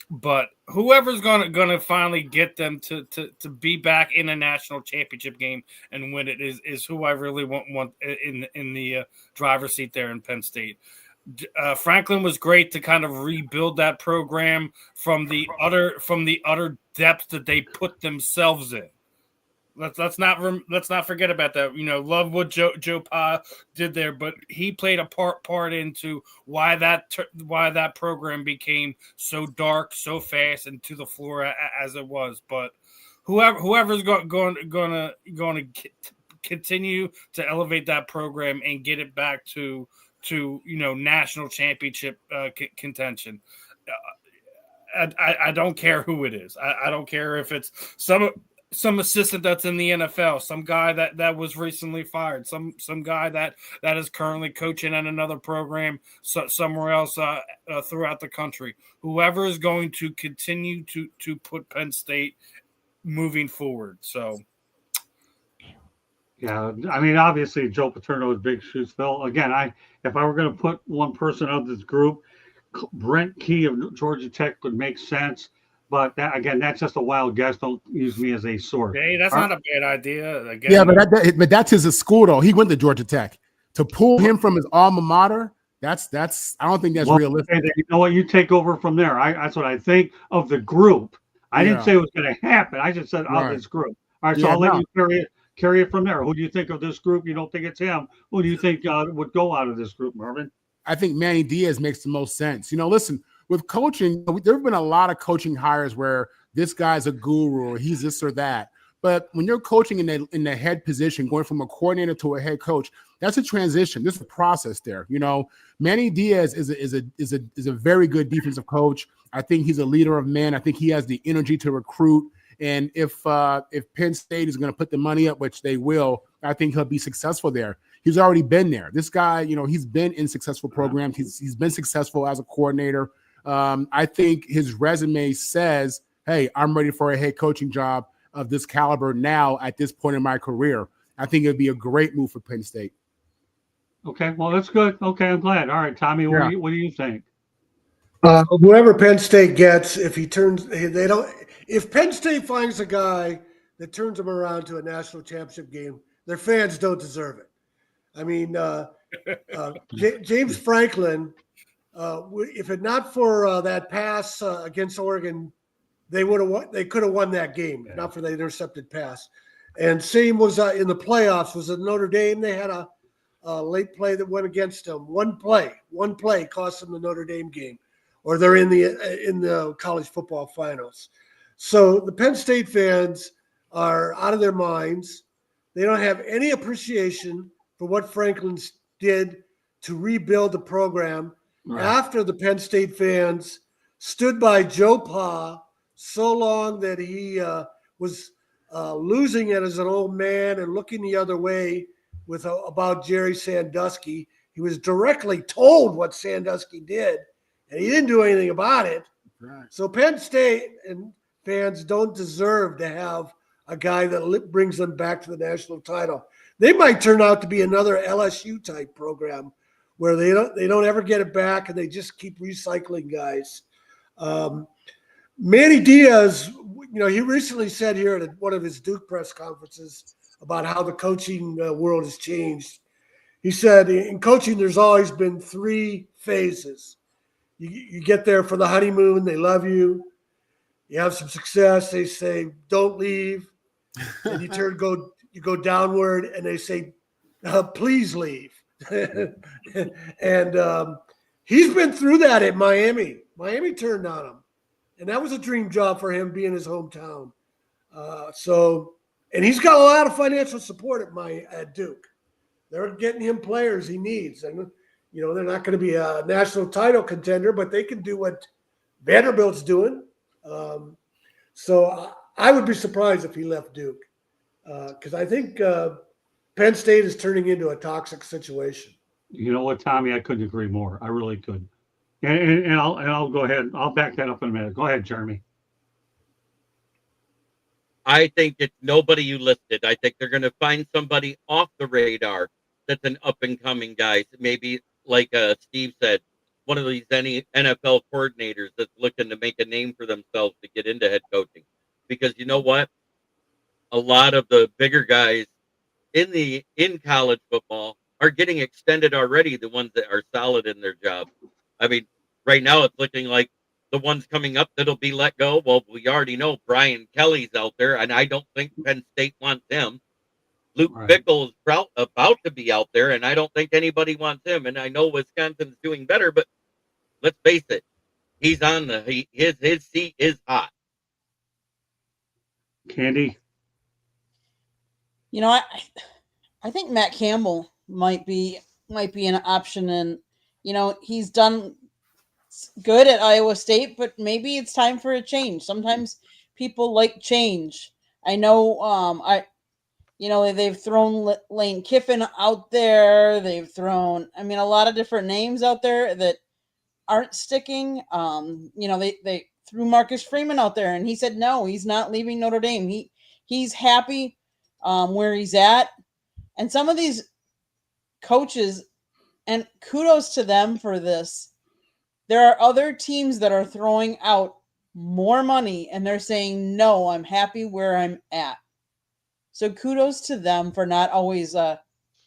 But whoever's gonna finally get them to be back in a national championship game and win it is who I really want in the driver's seat there in Penn State. Franklin was great to kind of rebuild that program from the utter depths that they put themselves in. Let's not forget about that. You know, love what Joe Pa did there, but he played a part into why that program became so dark, so fast, and to the floor as it was. But whoever's going to continue to elevate that program and get it back to national championship contention. I don't care who it is. I don't care if it's some assistant that's in the NFL, some guy that was recently fired, some guy that is currently coaching at another program somewhere else throughout the country. Whoever is going to continue to put Penn State moving forward. So, yeah, I mean, obviously Joe Paterno is big shoes fill. Again, if I were going to put one person of this group, Brent Key of Georgia Tech would make sense. But that's just a wild guess. Don't use me as a source. Hey, that's not a bad idea. Again, yeah, but that's his school though. He went to Georgia Tech. To pull him from his alma mater, that's I don't think that's realistic. Okay, you know what? You take over from there. That's what I think of the group. I didn't say it was going to happen. I just said of this group. All right, so I'll let you carry it from there. Who do you think of this group? You don't think it's him. Who do you think would go out of this group, Marvin? I think Manny Diaz makes the most sense. Listen. With coaching, there have been a lot of coaching hires where this guy's a guru or he's this or that. But when you're coaching in the head position, going from a coordinator to a head coach, that's a transition. There's a process there. Manny Diaz is a very good defensive coach. I think he's a leader of men. I think he has the energy to recruit. And if Penn State is going to put the money up, which they will, I think he'll be successful there. He's already been there. This guy, he's been in successful programs. He's been successful as a coordinator. I think his resume says, hey, I'm ready for a head coaching job of this caliber now at this point in my career. I think it'd be a great move for Penn State. Okay, well, that's good. Okay, I'm glad. All right, Tommy, what do you think? Whoever Penn State gets, if Penn State finds a guy that turns them around to a national championship game, their fans don't deserve it. I mean, James Franklin, if it not for that pass against Oregon, they would have won. They could have won that game, not for the intercepted pass. And same was in the playoffs. Was at Notre Dame. They had a late play that went against them. One play cost them the Notre Dame game, or they're in the college football finals. So the Penn State fans are out of their minds. They don't have any appreciation for what Franklin did to rebuild the program. Right. After the Penn State fans stood by Joe Pa so long that he was losing it as an old man and looking the other way about Jerry Sandusky. He was directly told what Sandusky did, and he didn't do anything about it. Right. So Penn State and fans don't deserve to have a guy that brings them back to the national title. They might turn out to be another LSU type program where they don't ever get it back and they just keep recycling guys. Manny Diaz, he recently said here at one of his Duke press conferences about how the coaching world has changed. He said, in coaching, there's always been 3 phases. You get there for the honeymoon, they love you. You have some success, they say, don't leave. And you go downward, and they say, please leave. And he's been through that at Miami. Miami turned on him. And that was a dream job for him, being his hometown. And he's got a lot of financial support at Duke. They're getting him players he needs. And, they're not going to be a national title contender, but they can do what Vanderbilt's doing. So I would be surprised if he left Duke, because I think Penn State is turning into a toxic situation. You know what, Tommy? I couldn't agree more. I really could. And I'll go ahead. I'll back that up in a minute. Go ahead, Jeremy. I think it's nobody you listed. I think they're going to find somebody off the radar that's an up-and-coming guy. Maybe, like Steve said, one of these NFL coordinators that's looking to make a name for themselves to get into head coaching. Because you know what? A lot of the bigger guys in college football are getting extended already, the ones that are solid in their job. I mean, right now it's looking like the ones coming up that'll be let go. Well, we already know Brian Kelly's out there, and I don't think Penn State wants him. Luke Fickell is about to be out there, and I don't think anybody wants him. And I know Wisconsin's doing better, but let's face it, he's on his seat is hot. Candy. I think Matt Campbell might be an option, and he's done good at Iowa State, but maybe it's time for a change. Sometimes people like change. I know they've thrown Lane Kiffin out there. They've thrown, a lot of different names out there that aren't sticking. They threw Marcus Freeman out there, and he said no, he's not leaving Notre Dame. He's happy where he's at. And some of these coaches, and kudos to them for this, there are other teams that are throwing out more money, and they're saying, no, I'm happy where I'm at. So kudos to them for not always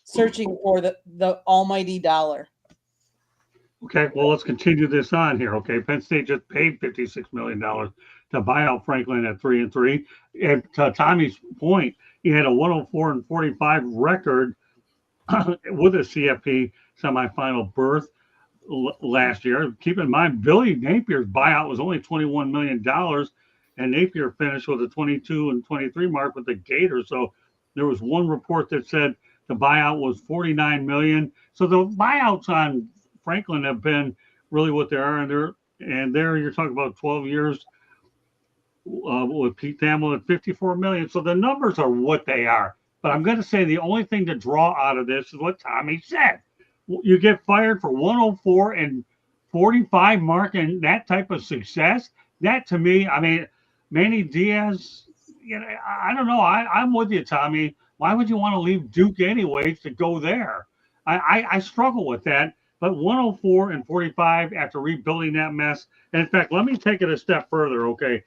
searching for the almighty dollar. Okay, well, let's continue this on here. Okay, Penn State just paid $56 million to buy out Franklin at 3-3. And to Tommy's point, he had a 104-45 record with a CFP semifinal berth last year. Keep in mind, Billy Napier's buyout was only $21 million, and Napier finished with a 22-23 mark with the Gators. So there was one report that said the buyout was $49 million. So the buyouts on Franklin have been really what they are, and there you're talking about 12 years with Pete Thamel at $54 million. So the numbers are what they are. But I'm going to say the only thing to draw out of this is what Tommy said. You get fired for 104-45 mark and that type of success. That to me, Manny Diaz, I don't know. I'm with you, Tommy. Why would you want to leave Duke anyways to go there? I struggle with that. But 104-45 after rebuilding that mess. And in fact, let me take it a step further, okay?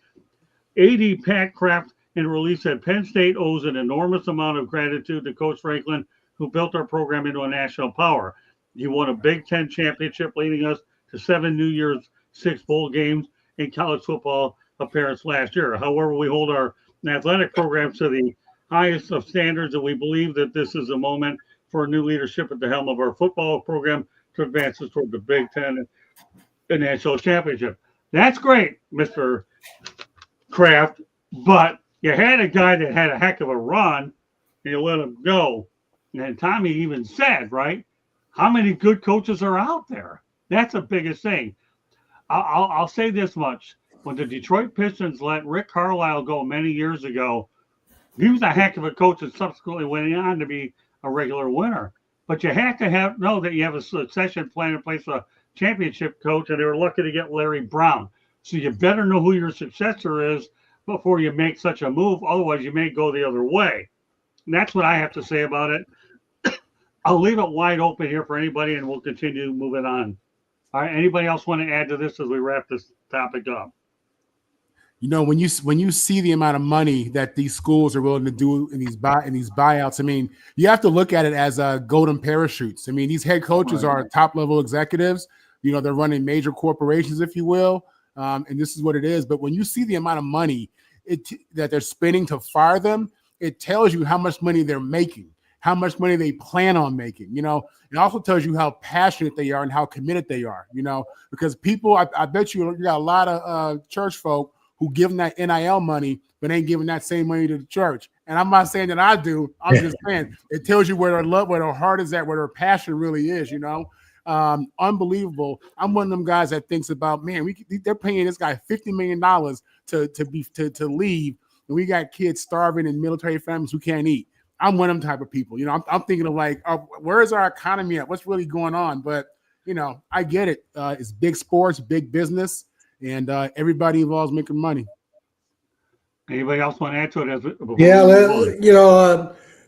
AD Pat Kraft in a release said Penn State owes an enormous amount of gratitude to Coach Franklin, who built our program into a national power. He won a Big Ten championship, leading us to 7 New Year's 6 bowl games in college football appearance last year. However, we hold our athletic programs to the highest of standards, and we believe that this is a moment for a new leadership at the helm of our football program to advance us toward the Big Ten and national championship. That's great, Mr. Kraft, but you had a guy that had a heck of a run, and you let him go. And Tommy even said, right, how many good coaches are out there? That's the biggest thing. I'll say this much. When the Detroit Pistons let Rick Carlisle go many years ago, he was a heck of a coach and subsequently went on to be a regular winner. But you have to know that you have a succession plan in place championship coach, and they were lucky to get Larry Brown. So you better know who your successor is before you make such a move. Otherwise, you may go the other way. And that's what I have to say about it. I'll leave it wide open here for anybody, and we'll continue moving on. All right. Anybody else want to add to this as we wrap this topic up? When you see the amount of money that these schools are willing to do in these buyouts, I mean, you have to look at it as golden parachutes. I mean, these head coaches are top level executives. They're running major corporations, if you will, and this is what it is. But when you see the amount of money that they're spending to fire them, it tells you how much money they're making, how much money they plan on making. It also tells you how passionate they are and how committed they are. Because people, I bet you got a lot of church folk who give them that NIL money, but ain't giving that same money to the church. And I'm not saying that I do. I'm just saying it tells you where their love, where their heart is at, where their passion really is, Unbelievable. I'm one of them guys that thinks about, man, they're paying this guy $50 million to leave, and we got kids starving in military families who can't eat. I'm one of them type of people. I'm thinking of like, where is our economy at? What's really going on? But, I get it. It's big sports, big business. And everybody involved making money. Anybody else want to add to it?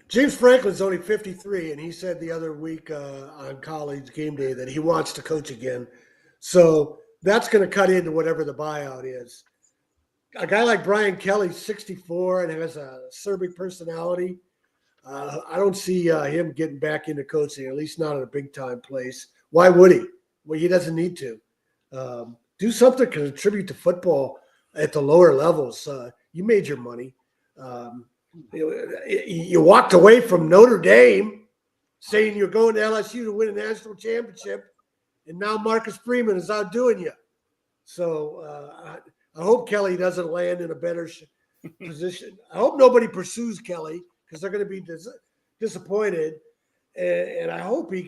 James Franklin's only 53, and he said the other week on College Game Day that he wants to coach again. So that's going to cut into whatever the buyout is. A guy like Brian Kelly, 64, and has a acerbic personality. I don't see him getting back into coaching, at least not at a big-time place. Why would he? Well, he doesn't need to. Do something to contribute to football at the lower levels. You made your money. You walked away from Notre Dame saying you're going to LSU to win a national championship, and now Marcus Freeman is outdoing you. So I hope Kelly doesn't land in a better position. I hope nobody pursues Kelly because they're going to be disappointed. And I hope he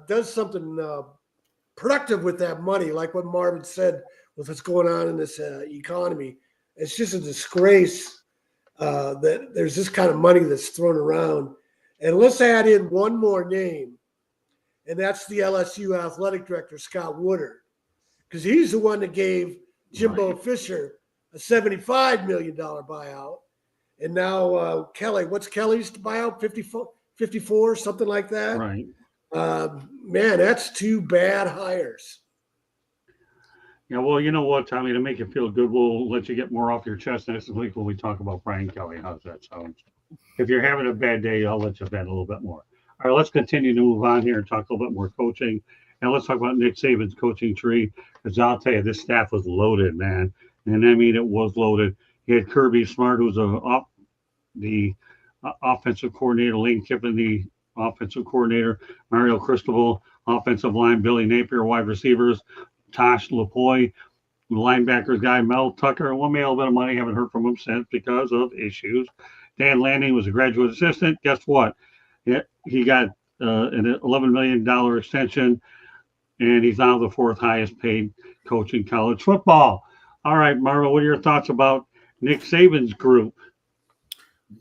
does something productive with that money, like what Marvin said with what's going on in this economy. It's just a disgrace that there's this kind of money that's thrown around. And let's add in one more name, and that's the LSU athletic director, Scott Woodard, because he's the one that gave Jimbo Fisher a $75 million buyout. And now Kelly, what's Kelly's buyout? 54, something like that? Right. Man, that's two bad hires. Yeah, well, you know what, Tommy, to make you feel good, we'll let you get more off your chest next week when we talk about Brian Kelly. How's that sound? If you're having a bad day, I'll let you vent a little bit more. All right, let's continue to move on here and talk a little bit more coaching. And let's talk about Nick Saban's coaching tree, because I'll tell you, this staff was loaded, man. And I mean, it was loaded. He had Kirby Smart, who's the offensive coordinator, Lane Kiffin, the offensive coordinator, Mario Cristobal, offensive line, Billy Napier, wide receivers, Tosh Lapoy, linebackers guy, Mel Tucker, and one made a little bit of money. Haven't heard from him since because of issues. Dan Lanning was a graduate assistant. Guess what? He got an $11 million extension, and he's now the fourth highest paid coach in college football. All right, Marvel, what are your thoughts about Nick Saban's group?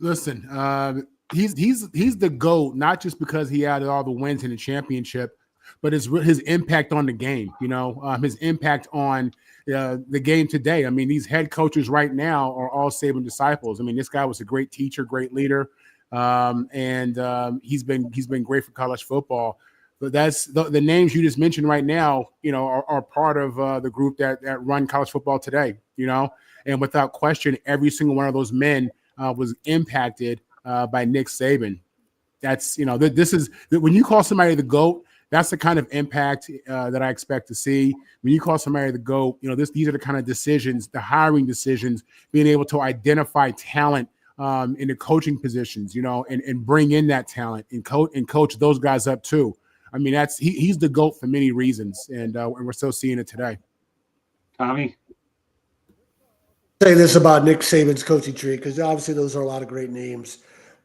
Listen, he's the GOAT, not just because he added all the wins in the championship, but his impact on the game, his impact on the game today. I mean, these head coaches right now are all Saban disciples. I mean, this guy was a great teacher, great leader, and he's been great for college football. But that's the names you just mentioned right now, are part of the group that run college football today, and without question, every single one of those men was impacted by Nick Saban. That's, this is when you call somebody the GOAT, that's the kind of impact that I expect to see. When you call somebody the GOAT, these are the kind of decisions, the hiring decisions, being able to identify talent in the coaching positions, and bring in that talent and coach those guys up too. I mean, he's the GOAT for many reasons, and we're still seeing it today. Tommy? Say this about Nick Saban's coaching tree, because obviously those are a lot of great names,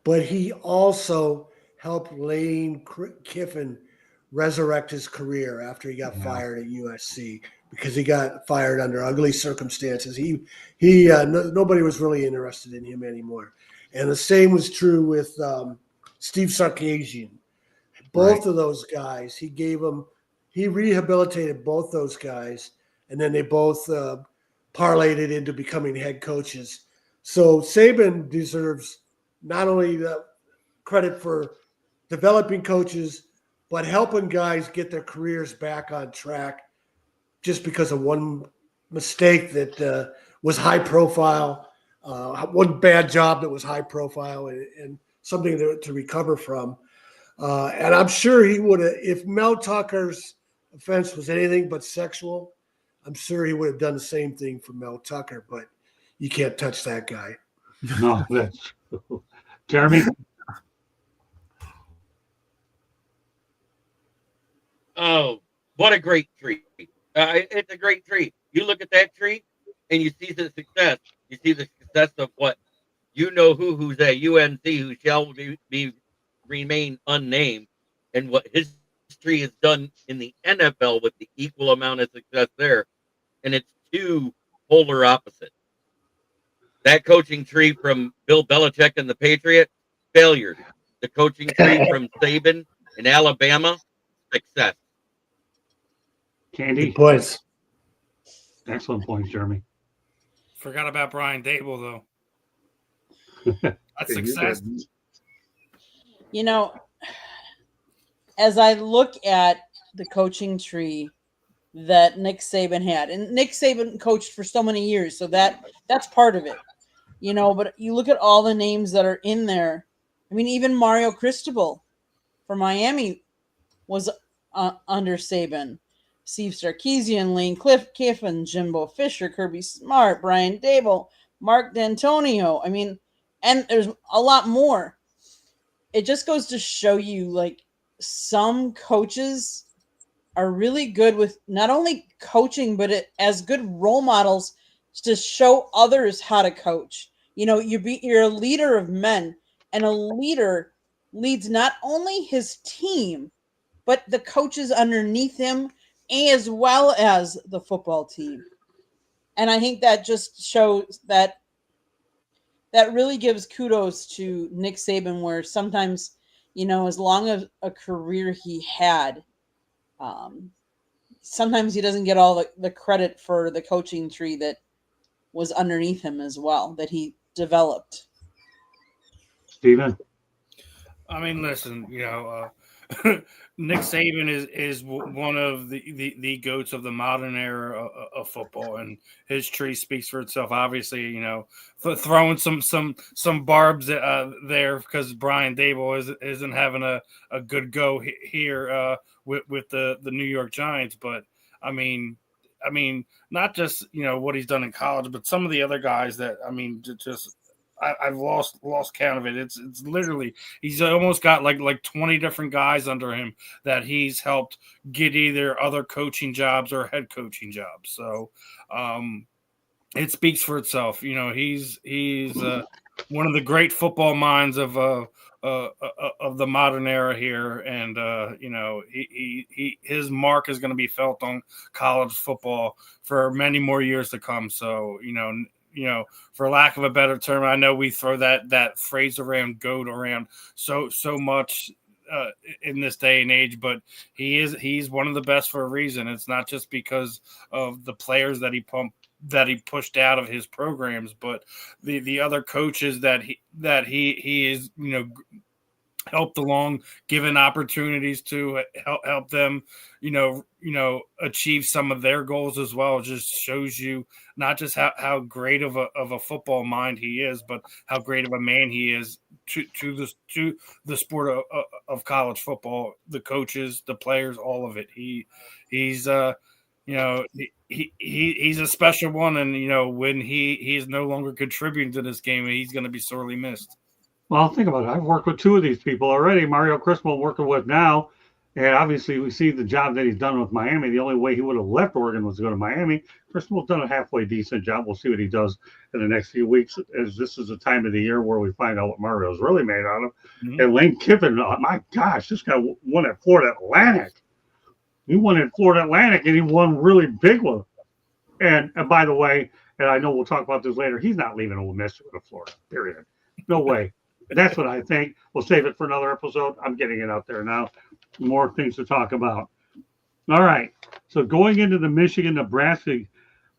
but he also helped Lane Kiffin resurrect his career after he got fired at USC, because he got fired under ugly circumstances. Nobody was really interested in him anymore. And the same was true with Steve Sarkisian. Both of those guys, he gave them he rehabilitated both those guys, and then they both parlayed it into becoming head coaches. So Saban deserves not only the credit for developing coaches, but helping guys get their careers back on track just because of one mistake that was high profile, one bad job that was high profile, and something to recover from. And I'm sure he would have, if Mel Tucker's offense was anything but sexual, I'm sure he would have done the same thing for Mel Tucker, but you can't touch that guy. No, that's true. Jeremy? Oh, what a great tree. It's a great tree. You look at that tree and you see the success. You see the success of what who's at UNC who shall remain unnamed, and what his tree has done in the NFL with the equal amount of success there. And it's two polar opposites. That coaching tree from Bill Belichick and the Patriots, failure. The coaching tree from Saban in Alabama, success. Candy? Good points. Excellent points, Jeremy. Forgot about Brian Dable, though. That's success. You know, as I look at the coaching tree that Nick Saban had, and Nick Saban coached for so many years, so that's part of it. You know, but you look at all the names that are in there. I mean, even Mario Cristobal for Miami was under Saban. Steve Sarkisian, Lane Kiffin, Jimbo Fisher, Kirby Smart, Brian Dable, Mark D'Antonio. I mean, and there's a lot more. It just goes to show you, like, some coaches are really good with not only coaching, but as good role models to show others how to coach. You know, you're a leader of men, and a leader leads not only his team, but the coaches underneath him, as well as the football team. And I think that just shows that really gives kudos to Nick Saban, where sometimes, you know, as long as a career he had, sometimes he doesn't get all the credit for the coaching tree that was underneath him as well, that he developed. Steven? I mean, listen, you know, Nick Saban is one of the goats of the modern era of football, and his tree speaks for itself. Obviously, you know, throwing some barbs there because Brian Dable isn't having a good go here with the New York Giants, but I mean, not just, you know, what he's done in college, but some of the other guys that, I mean, just I've lost count of it. It's literally, he's almost got like 20 different guys under him that he's helped get either other coaching jobs or head coaching jobs. So it speaks for itself. You know, he's one of the great football minds of the modern era here, and you know, his mark is going to be felt on college football for many more years to come. So, you know, for lack of a better term, I know we throw that phrase around, goat around so much in this day and age, but he's one of the best for a reason. It's not just because of the players that he pushed out of his programs, but the other coaches that he is, you know, helped along, given opportunities to help them, you know, achieve some of their goals as well. It just shows you not just how great of a football mind he is, but how great of a man he is to the sport of college football, the coaches, the players, all of it. He's you know, he's a special one, and you know, when he's no longer contributing to this game, he's going to be sorely missed. Well, think about it. I've worked with two of these people already. Mario Cristobal working with now. And obviously, we see the job that he's done with Miami. The only way he would have left Oregon was to go to Miami. Cristobal's done a halfway decent job. We'll see what he does in the next few weeks, as this is the time of the year where we find out what Mario's really made out of. Mm-hmm. And Lane Kiffin, oh my gosh, this guy won at Florida Atlantic. He won at Florida Atlantic, and he won really big one. And by the way, and I know we'll talk about this later, he's not leaving Ole Miss to go to Florida, period. No way. That's what I think. We'll save it for another episode. I'm getting it out there now. More things to talk about. All right. So going into the Michigan-Nebraska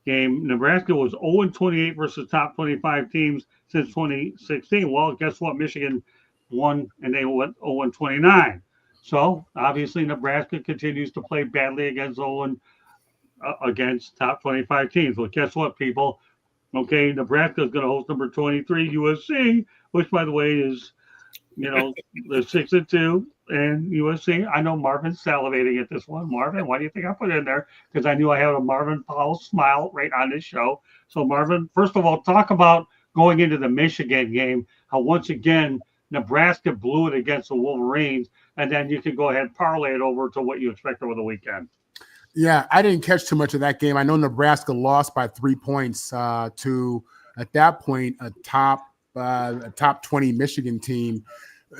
game, Nebraska was 0-28 versus top 25 teams since 2016. Well, guess what? Michigan won and they went 0-29. So obviously Nebraska continues to play badly against against top 25 teams. Well, guess what, people? Okay, Nebraska is going to host number 23 USC, which by the way is they're 6-2 and USC. I know Marvin's salivating at this one. Marvin, why do you think I put it in there? Because I knew I had a Marvin Powell smile right on this show. So Marvin, first of all, talk about going into the Michigan game, how once again Nebraska blew it against the Wolverines, and then you can go ahead and parlay it over to what you expect over the weekend. Yeah, I didn't catch too much of that game. I know Nebraska lost by 3 points to, at that point, a top 20 Michigan team.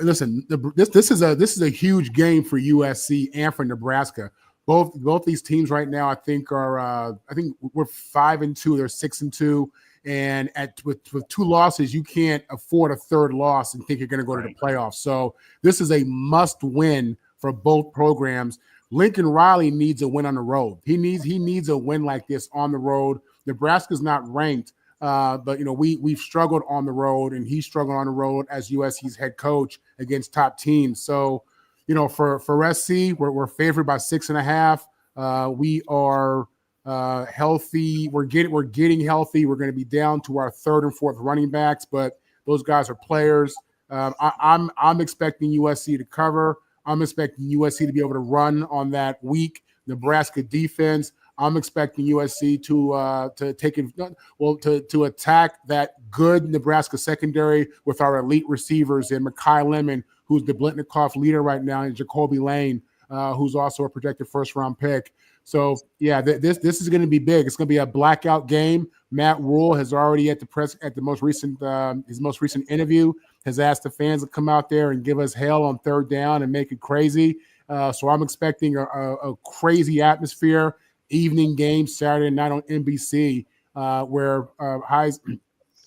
Listen, this is a huge game for USC and for Nebraska. Both these teams right now, I think we're 5-2. They're 6-2, and with 2 losses, you can't afford a third loss and think you're going to go to the playoffs. So this is a must win for both programs. Lincoln Riley needs a win on the road. He needs a win like this on the road. Nebraska's not ranked, but we've struggled on the road, and he's struggled on the road as USC's head coach against top teams. So, for SC, we're favored by 6.5. We are healthy. We're getting healthy. We're going to be down to our 3rd and 4th running backs, but those guys are players. I'm expecting USC to cover. I'm expecting USC to be able to run on that weak Nebraska defense. I'm expecting USC to attack that good Nebraska secondary with our elite receivers in Mekhi Lemon, who's the Blitnikoff leader right now, and Jacoby Lane, who's also a projected first-round pick. So yeah, this is going to be big. It's going to be a blackout game. Matt Rule has already at the most recent his most recent interview has asked the fans to come out there and give us hell on 3rd down and make it crazy. So I'm expecting a crazy atmosphere. Evening game Saturday night on NBC, where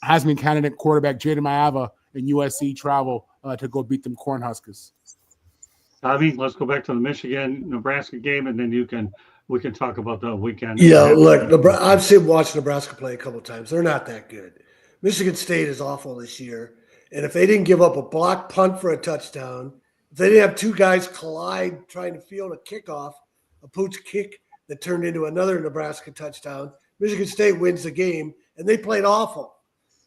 Heisman candidate quarterback Jaden Maava and USC travel to go beat them Cornhuskers. Bobby, let's go back to the Michigan-Nebraska game, and then we can talk about the weekend. Yeah, look, I've watched Nebraska play a couple of times. They're not that good. Michigan State is awful this year, and if they didn't give up a block punt for a touchdown, if they didn't have 2 guys collide trying to field a kickoff, a pooch kick that turned into another Nebraska touchdown, Michigan State wins the game, and they played awful.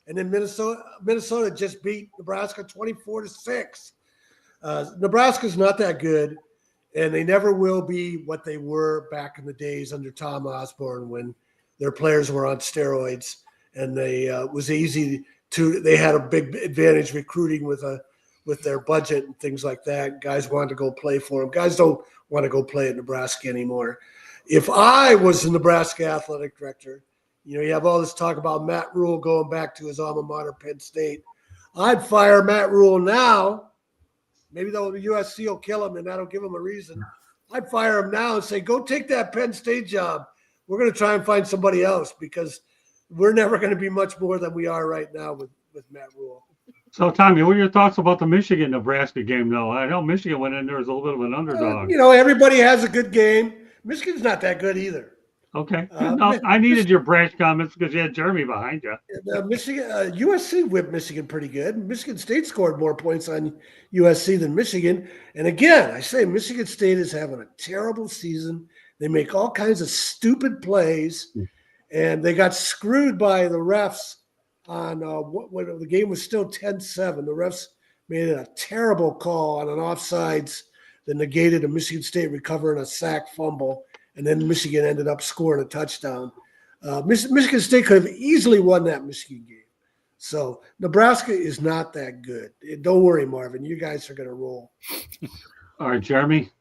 And then Minnesota just beat Nebraska 24-6. Nebraska's not that good, and they never will be what they were back in the days under Tom Osborne when their players were on steroids, and they was easy to. They had a big advantage recruiting with their budget and things like that. Guys wanted to go play for them. Guys don't want to go play at Nebraska anymore. If I was the Nebraska athletic director, you have all this talk about Matt Rule going back to his alma mater, Penn State. I'd fire Matt Rule now. Maybe the USC will kill him and that'll give him a reason. I'd fire him now and say, go take that Penn State job. We're going to try and find somebody else because we're never going to be much more than we are right now with Matt Rule. So, Tommy, what are your thoughts about the Michigan-Nebraska game, though? I know Michigan went in there as a little bit of an underdog. Everybody has a good game. Michigan's not that good either. Okay. I needed your branch comments because you had Jeremy behind you. USC whipped Michigan pretty good. Michigan State scored more points on USC than Michigan. And again, I say Michigan State is having a terrible season. They make all kinds of stupid plays, and they got screwed by the refs on when the game was still 10-7. The refs made a terrible call on an offsides that negated a Michigan State recovering a sack fumble, and then Michigan ended up scoring a touchdown. Michigan State could have easily won that Michigan game. So Nebraska is not that good. Don't worry, Marvin. You guys are going to roll. All right, Jeremy.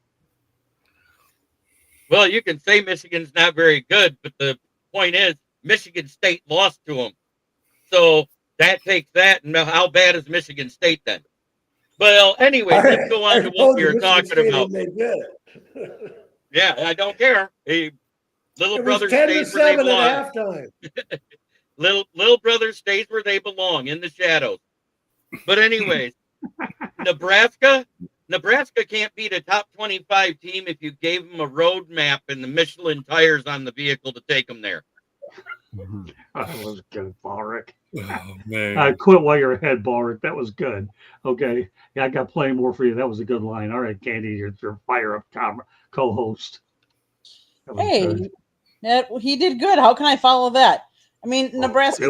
Well, you can say Michigan's not very good, but the point is Michigan State lost to them. So that takes that. And how bad is Michigan State then? Well, anyway, let's go on to what we were talking about. Yeah, I don't care. Little brother stays where they belong. Little brother stays where they belong, in the shadows. But anyways, Nebraska, Nebraska can't beat a top 25 team if you gave them a road map and the Michelin tires on the vehicle to take them there. That was good, Ballrick. Oh, man. Quit while you're ahead, Ballrick. That was good. Okay. Yeah, I got plenty more for you. That was a good line. All right, Candy, your fire-up co-host. Hey, he did good. How can I follow that? I mean, Nebraska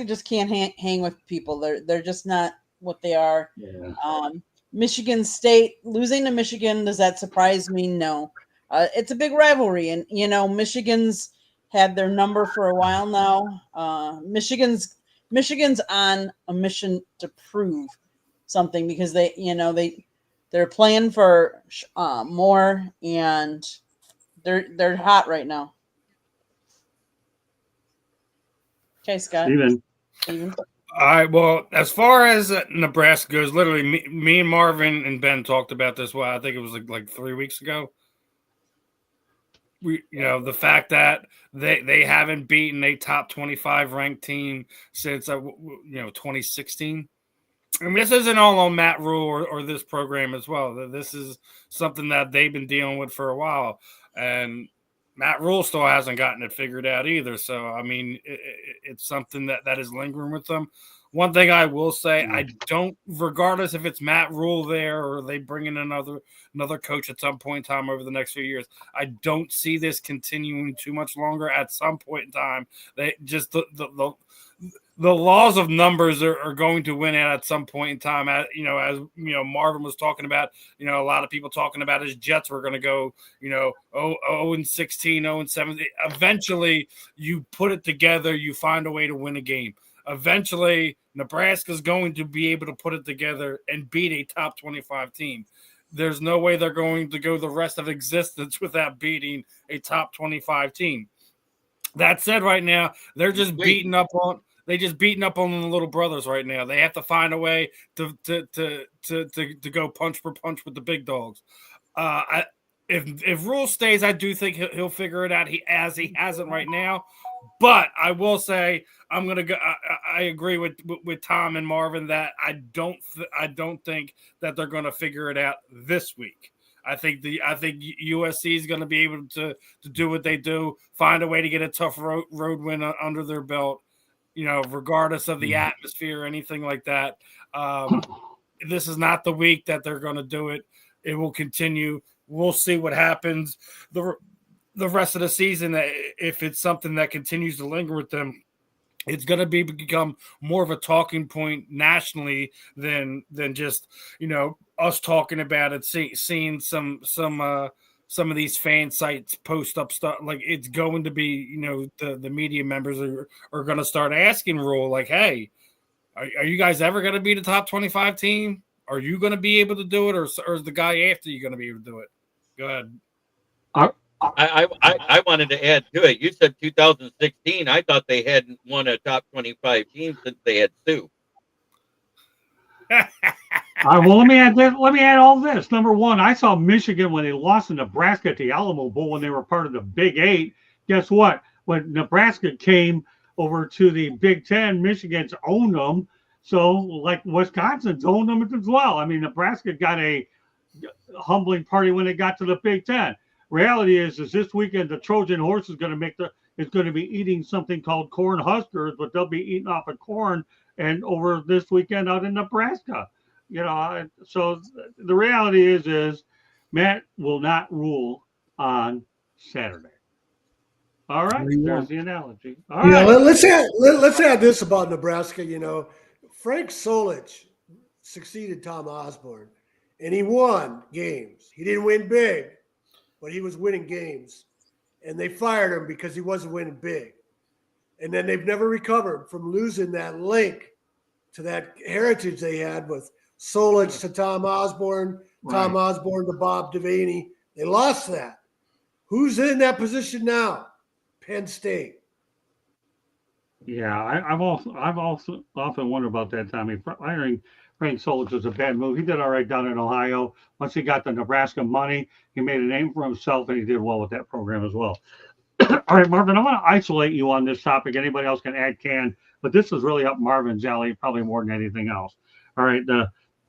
just can't hang with people. They're just not what they are. Yeah. Michigan State losing to Michigan, does that surprise me? No. It's a big rivalry, and Michigan's had their number for a while now. Michigan's on a mission to prove something because they're playing for more, and they're hot right now. Okay, Scott. Steven. All right. Well, as far as Nebraska goes, literally me and Marvin and Ben talked about this. Well, I think it was like 3 weeks ago. The fact that they haven't beaten a top 25 ranked team since 2016. I mean, this isn't all on Matt Rule or this program as well. This is something that they've been dealing with for a while, and Matt Rule still hasn't gotten it figured out either. So, I mean, it's something that is lingering with them. One thing I will say, I don't, regardless if it's Matt Rule there or they bring in another coach at some point in time over the next few years, I don't see this continuing too much longer. At some point in time, they just the laws of numbers are going to win out at some point in time. As Marvin was talking about, a lot of people talking about his Jets were going to go, 0-16, 0-17. Eventually, you put it together, you find a way to win a game. Eventually, Nebraska's going to be able to put it together and beat a top 25 team. There's no way they're going to go the rest of existence without beating a top 25 team. That said, right now, they're just beating up on the little brothers right now. They have to find a way to go punch for punch with the big dogs. If Rule stays, I do think he'll figure it out. He hasn't right now. But I will say I'm gonna go. I agree with Tom and Marvin that I don't think that they're gonna figure it out this week. I think USC is going to be able to do what they do, find a way to get a tough road win under their belt, regardless of the atmosphere or anything like that. This is not the week that they're going to do it. It will continue. We'll see what happens the rest of the season. If it's something that continues to linger with them, it's going to become more of a talking point nationally than just, us talking about it, seeing some of these fan sites post up stuff. Like, it's going to be, the media members are going to start asking Rule, like, hey, are you guys ever going to be the top 25 team? Are you going to be able to do it? Or is the guy after you going to be able to do it? Go ahead. I wanted to add to it. You said 2016. I thought they hadn't won a top 25 team since they had Sue. All right, well, let me add all this. Number one, I saw Michigan when they lost to Nebraska at the Alamo Bowl when they were part of the Big Eight. Guess what? When Nebraska came over to the Big Ten, Michigan's owned them. So, like, Wisconsin's owned them as well. I mean, Nebraska got a humbling party when they got to the Big Ten. Reality is this weekend the Trojan horse is going to be eating something called corn huskers, but they'll be eating off of corn and over this weekend out in Nebraska. So the reality is Matt will not rule on Saturday. All right, there's the analogy. All right. Let's add this about Nebraska. Frank Solich succeeded Tom Osborne, and he won games. He didn't win big, but he was winning games, and they fired him because he wasn't winning big. And then they've never recovered from losing that link to that heritage they had with Solich to Tom Osborne, Tom Osborne to Bob Devaney. They lost that. Who's in that position now? Penn State. Yeah, I've also often wondered about that, Tommy. Hiring Frank Solich was a bad move. He did all right down in Ohio. Once he got the Nebraska money, he made a name for himself, and he did well with that program as well. All right, Marvin, I want to isolate you on this topic. Anybody else can add, but this is really up Marvin's alley, probably more than anything else. All right,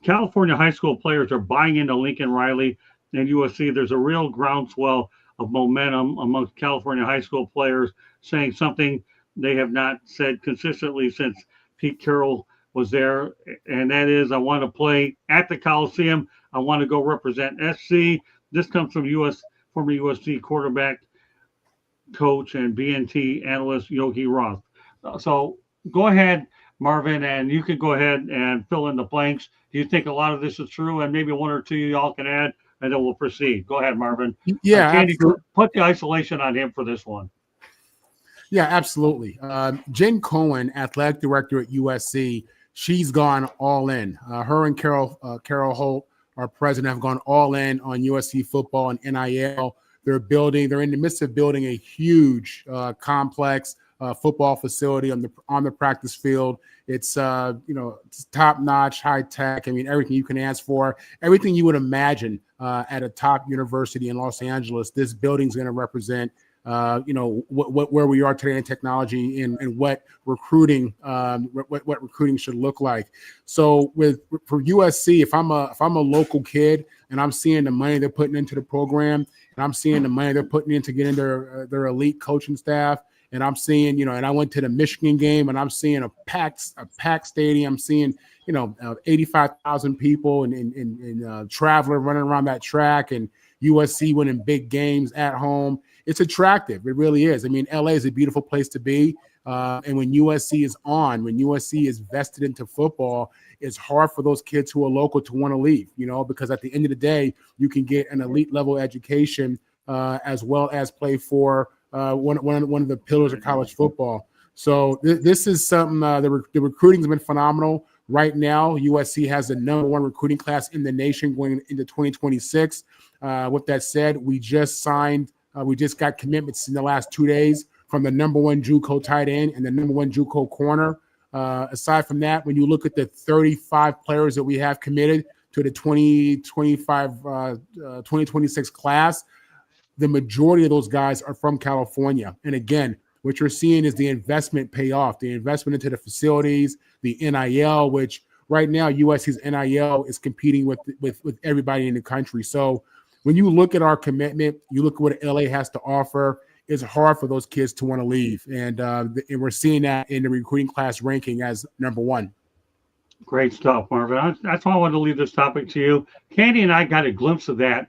California high school players are buying into Lincoln Riley and USC. There's a real groundswell of momentum amongst California high school players saying something they have not said consistently since Pete Carroll was there, and that is, I want to play at the Coliseum. I want to go represent SC. This comes from former USC quarterback, coach, and BNT analyst Yogi Roth. So go ahead, Marvin, and you can go ahead and fill in the blanks. Do you think a lot of this is true? And maybe one or two y'all can add, and then we'll proceed. Go ahead, Marvin. Yeah, Candy, absolutely. put the isolation on him for this one. Yeah, absolutely. Jen Cohen, athletic director at USC, she's gone all in. Her and Carol Holt, our president, have gone all in on USC football and NIL. They're in the midst of building a huge complex football facility on the practice field. It's it's top notch, high tech. I mean, everything you can ask for, everything you would imagine at a top university in Los Angeles. This building's going to represent. Where we are today in technology and what recruiting should look like. So for USC, if I'm a local kid and I'm seeing the money they're putting into the program, and I'm seeing the money they're putting in to get in their elite coaching staff, and I'm seeing, and I went to the Michigan game and I'm seeing a packed stadium, I'm seeing 85,000 people and Traveler running around that track, and USC winning big games at home. It's attractive. It really is. I mean, LA is a beautiful place to be. And when USC is when USC is vested into football, it's hard for those kids who are local to want to leave, because at the end of the day, you can get an elite level education as well as play for one of the pillars of college football. So this is something, the recruiting has been phenomenal. Right now, USC has the number one recruiting class in the nation going into 2026. With that said, we just got commitments in the last 2 days from the number one JUCO tight end and the number one JUCO corner. Aside from that, when you look at the 35 players that we have committed to the 2026 class, the majority of those guys are from California. And again, what you're seeing is the investment pay off, the investment into the facilities, the NIL, which right now USC's NIL is competing with everybody in the country. So when you look at our commitment, you look at what LA has to offer, it's hard for those kids to want to leave. And we're seeing that in the recruiting class ranking as number one. Great stuff, Marvin. That's why I wanted to leave this topic to you. Candy and I got a glimpse of that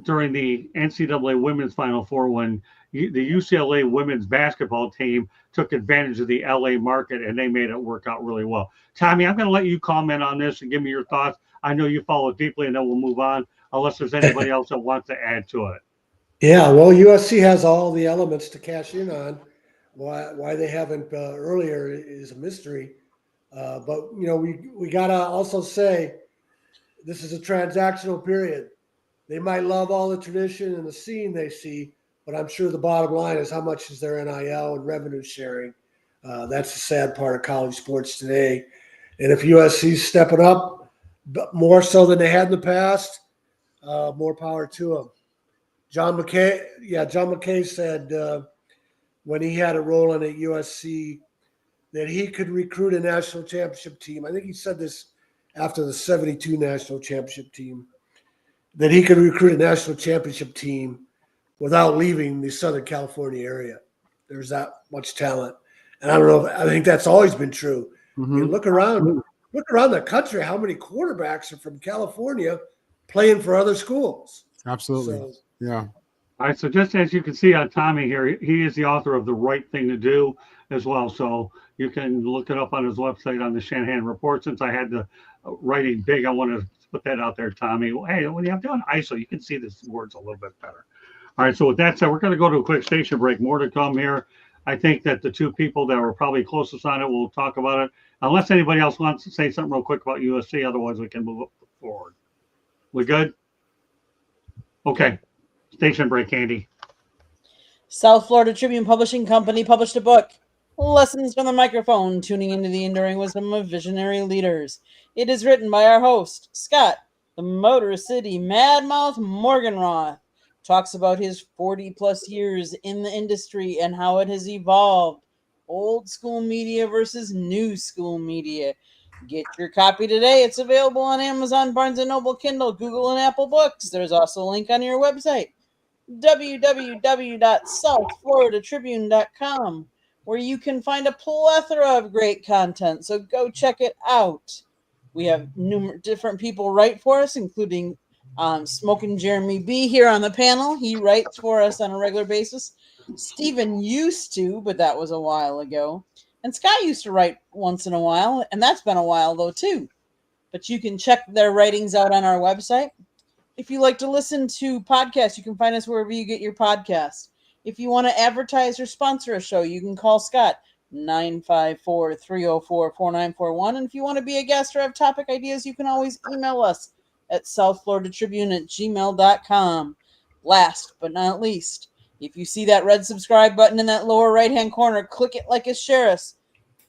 during the NCAA Women's Final Four when the UCLA women's basketball team took advantage of the LA market and they made it work out really well. Tommy, I'm going to let you comment on this and give me your thoughts. I know you follow it deeply, and then we'll move on unless there's anybody else that wants to add to it. Yeah, well, USC has all the elements to cash in on. Why they haven't earlier is a mystery. But we gotta also say this is a transactional period. They might love all the tradition and the scene they see, but I'm sure the bottom line is how much is their NIL and revenue sharing. That's the sad part of college sports today. And if USC's stepping up more so than they had in the past, more power to them. John McKay said when he had it rolling at USC that he could recruit a national championship team. I think he said this after the 72 national championship team, that he could recruit a national championship team without leaving the Southern California area. There's that much talent. And I don't know, I think that's always been true. Mm-hmm. You look around the country, how many quarterbacks are from California playing for other schools? Absolutely. So, yeah. All right. So just as you can see on Tommy here, he is the author of The Right Thing to Do as well. So you can look it up on his website on the Shanahan Report. Since I had the writing big, I want to put that out there, Tommy. Hey, when you have done ISO, you can see the words a little bit better. All right. So with that said, we're going to go to a quick station break. More to come here. I think that the two people that were probably closest on it will talk about it. Unless anybody else wants to say something real quick about USC. Otherwise, we can move forward. We good? Okay. Station break, Andy. South Florida Tribune Publishing Company published a book, Lessons from the Microphone, Tuning into the Enduring Wisdom of Visionary Leaders. It is written by our host, Scott, the Motor City Madmouth Morganroth. Talks about his 40-plus years in the industry and how it has evolved. Old school media versus new school media. Get your copy today. It's available on Amazon, Barnes & Noble, Kindle, Google, and Apple Books. There's also a link on your website, www.southfloridatribune.com, where you can find a plethora of great content. So go check it out. We have different people write for us, including Smoking Jeremy B here on the panel. He writes for us on a regular basis. Stephen used to, but that was a while ago. And Scott used to write once in a while, and that's been a while though too. But you can check their writings out on our website. If you like to listen to podcasts, you can find us wherever you get your podcasts. If you want to advertise or sponsor a show, you can call Scott 954-304-4941. And if you want to be a guest or have topic ideas, you can always email us at southfloridatribune@gmail.com. Last but not least, if you see that red subscribe button in that lower right-hand corner, click it like a sheriff.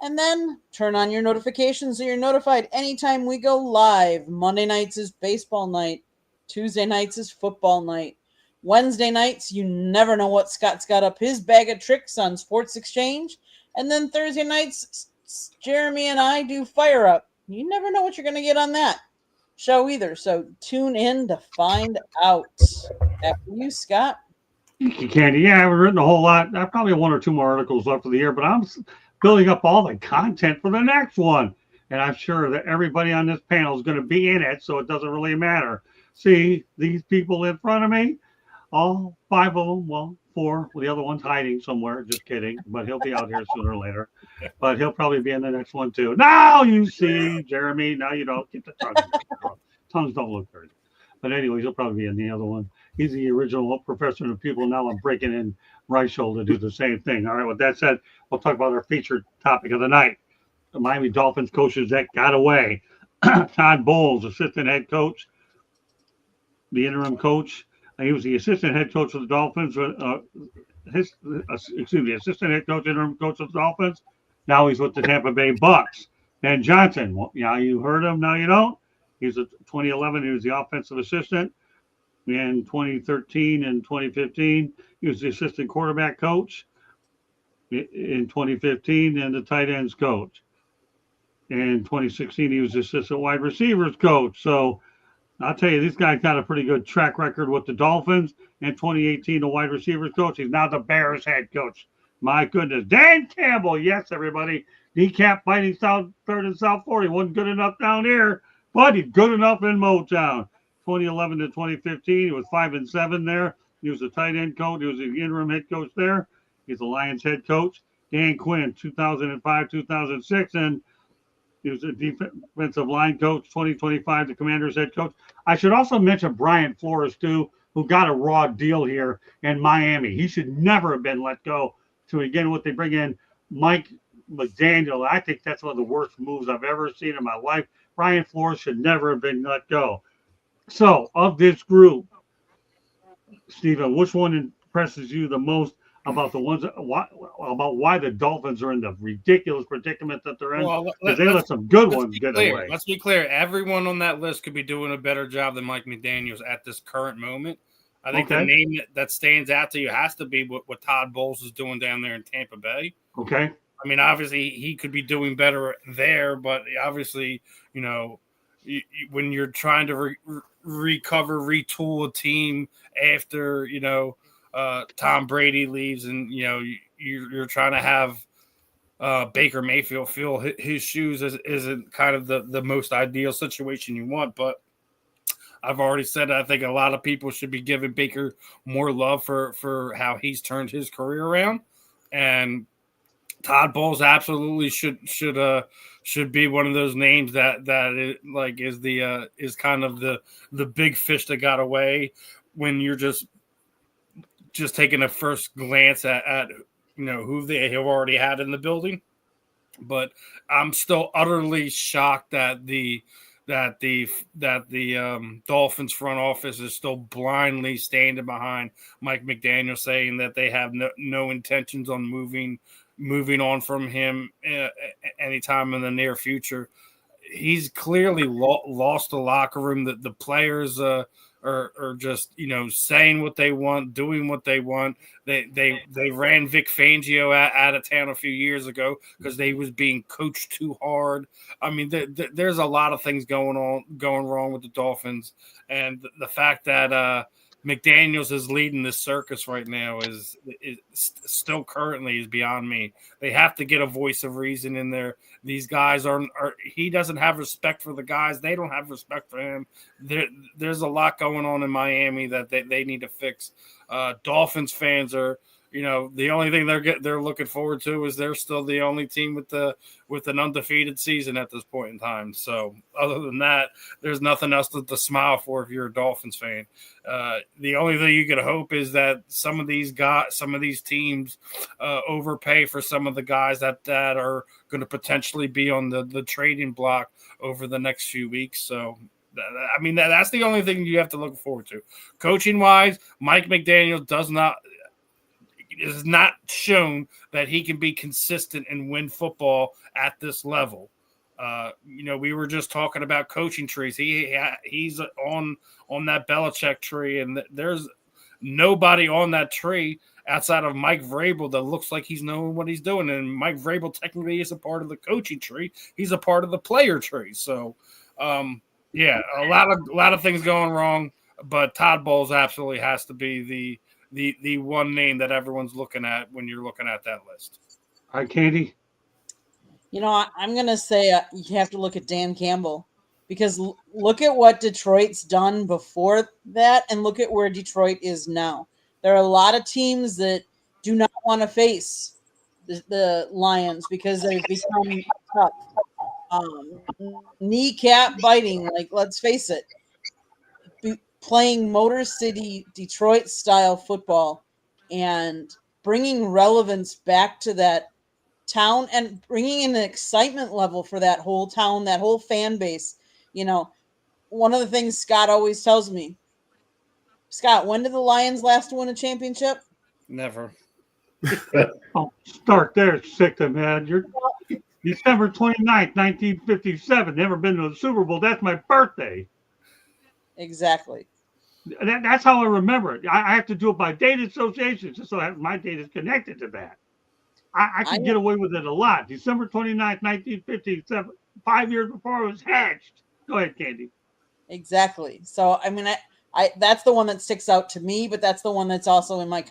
And then turn on your notifications so you're notified anytime we go live. Monday nights is baseball night. Tuesday nights is football night. Wednesday nights, you never know what Scott's got up his bag of tricks on Sports Exchange. And then Thursday nights, Jeremy and I do Fire Up. You never know what you're going to get on that show either. So tune in to find out. After you, Scott. Thank you, Candy. Yeah, I haven't written a whole lot. I have probably one or two more articles left of the year, but I'm building up all the content for the next one. And I'm sure that everybody on this panel is going to be in it, so it doesn't really matter. See these people in front of me? All five of them, well, four. Well, the other one's hiding somewhere. Just kidding. But he'll be out here sooner or later. But he'll probably be in the next one, too. Now you see, Jeremy. Now you don't get the tongues. Tongues don't look very good. But anyways, he'll probably be in the other one. He's the original professor of people. Now I'm breaking in Reich to do the same thing. All right, with that said, we'll talk about our featured topic of the night. The Miami Dolphins coaches that got away. Todd Bowles, assistant head coach, the interim coach. He was the assistant head coach of the Dolphins. Assistant head coach, interim coach of the Dolphins. Now he's with the Tampa Bay Bucks. And Johnson, well, yeah, you heard him. Now you don't. He's a 2011. He was the offensive assistant. In 2013 and 2015, he was the assistant quarterback coach. In 2015, and the tight ends coach. In 2016, he was the assistant wide receivers coach. So I'll tell you, this guy's got a pretty good track record with the Dolphins. In 2018, the wide receivers coach. He's now the Bears head coach. My goodness. Dan Campbell, yes, everybody. Kneecap fighting third and South Florida. He wasn't good enough down here, but he's good enough in Motown. 2011 to 2015, he was 5-7 there. He was the tight end coach. He was the interim head coach there. He's the Lions head coach. Dan Quinn, 2005, 2006, and he was a defensive line coach, 2025, the Commanders head coach. I should also mention Brian Flores, too, who got a raw deal here in Miami. He should never have been let go. To again, what they bring in, Mike McDaniel. I think that's one of the worst moves I've ever seen in my life. Brian Flores should never have been let go. So, of this group, Stephen, which one impresses you the most about the ones about why the Dolphins are in the ridiculous predicament that they're in? Because they let some good ones get away. Let's be clear. Everyone on that list could be doing a better job than Mike McDaniels at this current moment. I think the name that stands out to you has to be what Todd Bowles is doing down there in Tampa Bay. Okay. I mean, obviously, he could be doing better there, but obviously, you know, when you're trying to recover, retool a team after, you know, Tom Brady leaves and, you know, you're trying to have Baker Mayfield fill his shoes isn't kind of the most ideal situation you want. But I've already said I think a lot of people should be giving Baker more love for how he's turned his career around. And Todd Bowles absolutely should be one of those names that is kind of the big fish that got away when you're just taking a first glance at you know who they have already had in the building. But I'm still utterly shocked that the Dolphins front office is still blindly standing behind Mike McDaniel, saying that they have no intentions on moving on from him anytime in the near future. He's clearly lost the locker room. The players are just saying what they want, doing what they want. They ran Vic Fangio out of town a few years ago because they was being coached too hard. I mean, there's a lot of things going wrong with the Dolphins, and the fact that McDaniels is leading this circus right now is still currently is beyond me. They have to get a voice of reason in there. These guys are he doesn't have respect for the guys. They don't have respect for him. There's a lot going on in Miami that they need to fix. Dolphins fans are, the only thing they're looking forward to is they're still the only team with an undefeated season at this point in time. So other than that, there's nothing else to smile for if you're a Dolphins fan. The only thing you could hope is that some of these teams overpay for some of the guys that are going to potentially be on the trading block over the next few weeks. So I mean, that's the only thing you have to look forward to. Coaching wise, Mike McDaniel is not shown that he can be consistent and win football at this level. We were just talking about coaching trees. He's on that Belichick tree, and there's nobody on that tree outside of Mike Vrabel that looks like he's knowing what he's doing. And Mike Vrabel technically is a part of the coaching tree. He's a part of the player tree. So, yeah, a lot of things going wrong, but Todd Bowles absolutely has to be the one name that everyone's looking at when you're looking at that list. Hi, Katie. I'm going to say you have to look at Dan Campbell, because look at what Detroit's done before that and look at where Detroit is now. There are a lot of teams that do not want to face the Lions because they've become tough. Kneecap biting, let's face it. Playing Motor City Detroit style football and bringing relevance back to that town and bringing in an excitement level for that whole town, that whole fan base. One of the things Scott always tells me, Scott, when did the Lions last win a championship? Never. Oh, start there, sick of man. You're December 29th, 1957. Never been to a Super Bowl. That's my birthday. Exactly. That's how I remember it. I have to do it by date association, just so my date is connected to that. I can get away with it a lot. December 29th, 1957, 5 years before I was hatched. Go ahead, Candy. Exactly. So, I mean, I that's the one that sticks out to me, but that's the one that's also in my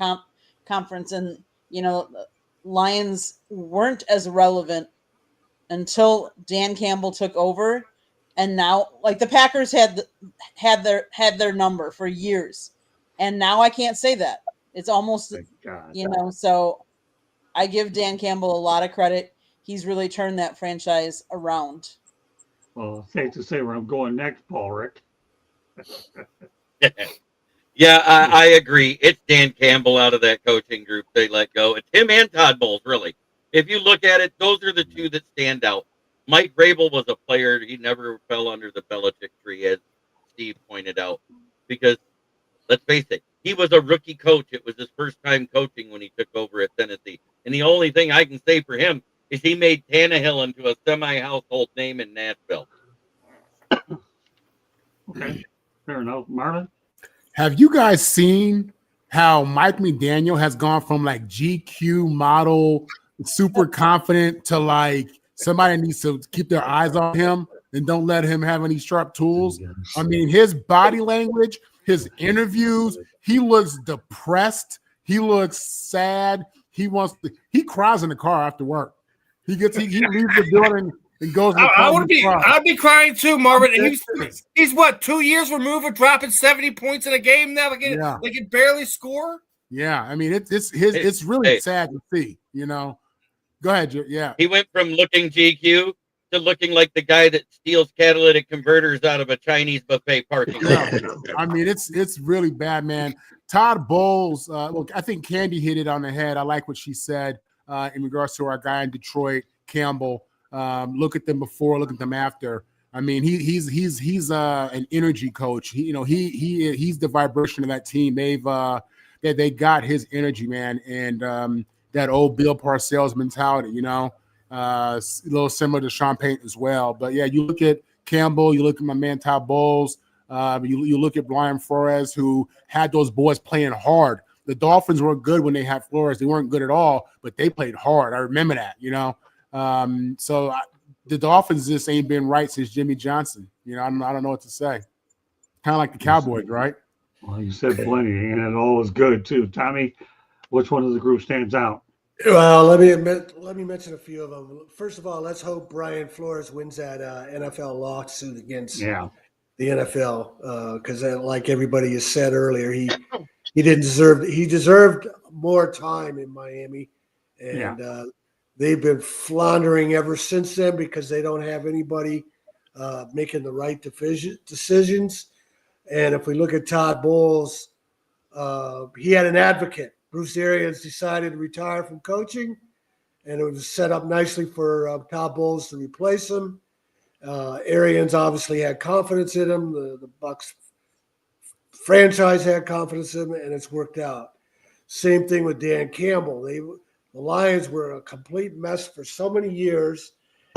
conference. And, Lions weren't as relevant until Dan Campbell took over. And now, the Packers had their number for years, and now I can't say that. It's almost, So I give Dan Campbell a lot of credit. He's really turned that franchise around. Well, safe to say where I'm going next, Paul Rick. Yeah, I agree. It's Dan Campbell out of that coaching group they let go. It's him and Todd Bowles, really. If you look at it, those are the two that stand out. Mike Vrabel was a player. He never fell under the Belichick tree, as Steve pointed out, because let's face it, he was a rookie coach. It was his first time coaching when he took over at Tennessee. And the only thing I can say for him is he made Tannehill into a semi-household name in Nashville. Okay, fair enough. Marvin? Have you guys seen how Mike McDaniel has gone from GQ model, super confident, to somebody needs to keep their eyes on him and don't let him have any sharp tools? I mean, his body language, his interviews, he looks depressed. He looks sad. He cries in the car after work. He leaves the building and goes to the car. I'd be crying too, Marvin. He's what, 2 years removed of dropping 70 points in a game now? They can barely score. Yeah, I mean it's really sad to see. Go ahead, yeah. He went from looking GQ to looking like the guy that steals catalytic converters out of a Chinese buffet parking lot. I mean, it's really bad, man. Todd Bowles, look, I think Candy hit it on the head. I like what she said in regards to our guy in Detroit, Campbell. Look at them before, look at them after. I mean, he's an energy coach. He's the vibration of that team. They got his energy, man, and that old Bill Parcells mentality, a little similar to Sean Payton as well. But yeah, you look at Campbell, you look at my man Todd Bowles. You look at Brian Flores, who had those boys playing hard. The Dolphins weren't good when they had Flores. They weren't good at all, but they played hard. I remember that, the Dolphins just ain't been right since Jimmy Johnson. I don't know what to say. Kind of like the Cowboys, right? Well, you said plenty, and it all was good too. Tommy, which one of the group stands out? Well, let me mention a few of them. First of all, let's hope Brian Flores wins that NFL lawsuit against the NFL because, like everybody has said earlier, he didn't deserve. He deserved more time in Miami, and they've been floundering ever since then because they don't have anybody making the right decisions. And if we look at Todd Bowles, he had an advocate. Bruce Arians decided to retire from coaching, and it was set up nicely for Todd Bowles to replace him. Arians obviously had confidence in him. The Bucs franchise had confidence in him, and it's worked out. Same thing with Dan Campbell. The Lions were a complete mess for so many years,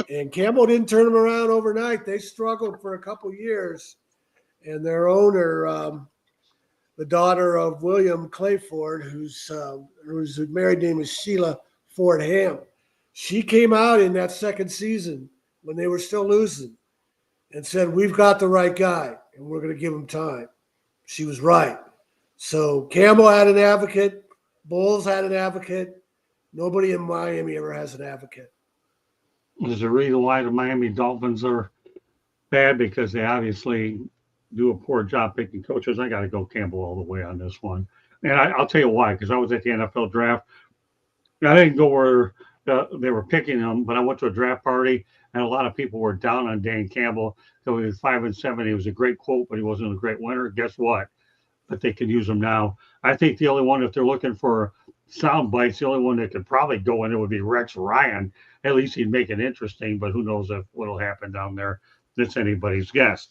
and Campbell didn't turn them around overnight. They struggled for a couple years, and their owner, the daughter of William Clayford, whose married name is Sheila Ford Ham. She came out in that second season when they were still losing and said, "We've got the right guy, and we're going to give him time." She was right. So Campbell had an advocate. Bowles had an advocate. Nobody in Miami ever has an advocate. There's a reason why the Miami Dolphins are bad because they obviously do a poor job picking coaches. I got to go Campbell all the way on this one. And I'll tell you why, because I was at the NFL draft. I didn't go where they were picking him, but I went to a draft party, and a lot of people were down on Dan Campbell. So he was 5-7. He was a great quote, but he wasn't a great winner. Guess what? But they could use him now. I think the only one, if they're looking for sound bites, the only one that could probably go in it would be Rex Ryan. At least he'd make it interesting, but who knows what'll happen down there. That's anybody's guess.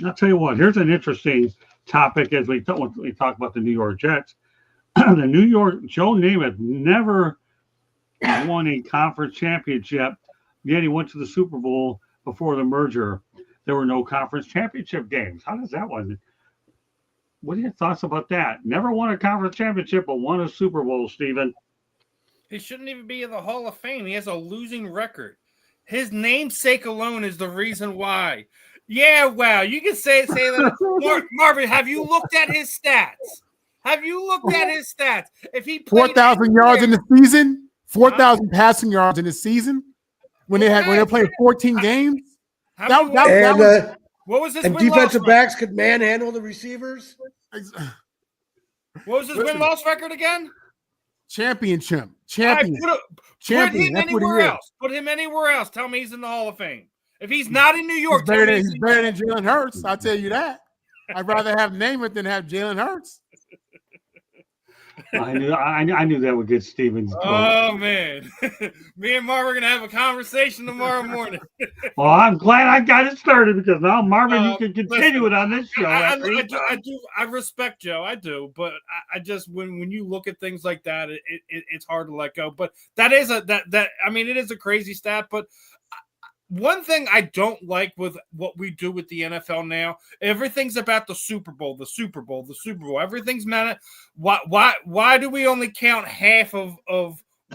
I'll tell you what, here's an interesting topic as we talk about the New York Jets. The New York, Joe Namath never won a conference championship, yet he went to the Super Bowl before the merger. There were no conference championship games. How does that one? What are your thoughts about that? Never won a conference championship, but won a Super Bowl, Steven. He shouldn't even be in the Hall of Fame. He has a losing record. His namesake alone is the reason why. Yeah, wow. You can say that. Marvin, have you looked at his stats? If he 4,000 yards in the season, 4,000 passing yards in the season, when they're playing 14 games. What was his and defensive backs could manhandle the receivers? What was his win-loss record again? Championship. Put him anywhere else. Put him anywhere else. Tell me he's in the Hall of Fame. If he's not in New York, he's better than Jalen Hurts. I'll tell you that. I'd rather have Namath than have Jalen Hurts. I knew that would get Stevens. Oh man, me and Marv are gonna have a conversation tomorrow morning. Well, I'm glad I got it started because now Marvin, you can continue it on this show. I respect Joe, I do, but I just when you look at things like that, it's hard to let go. But that is it is a crazy stat, but. One thing I don't like with what we do with the NFL now, everything's about the Super Bowl. Everything's meant. Why do we only count half of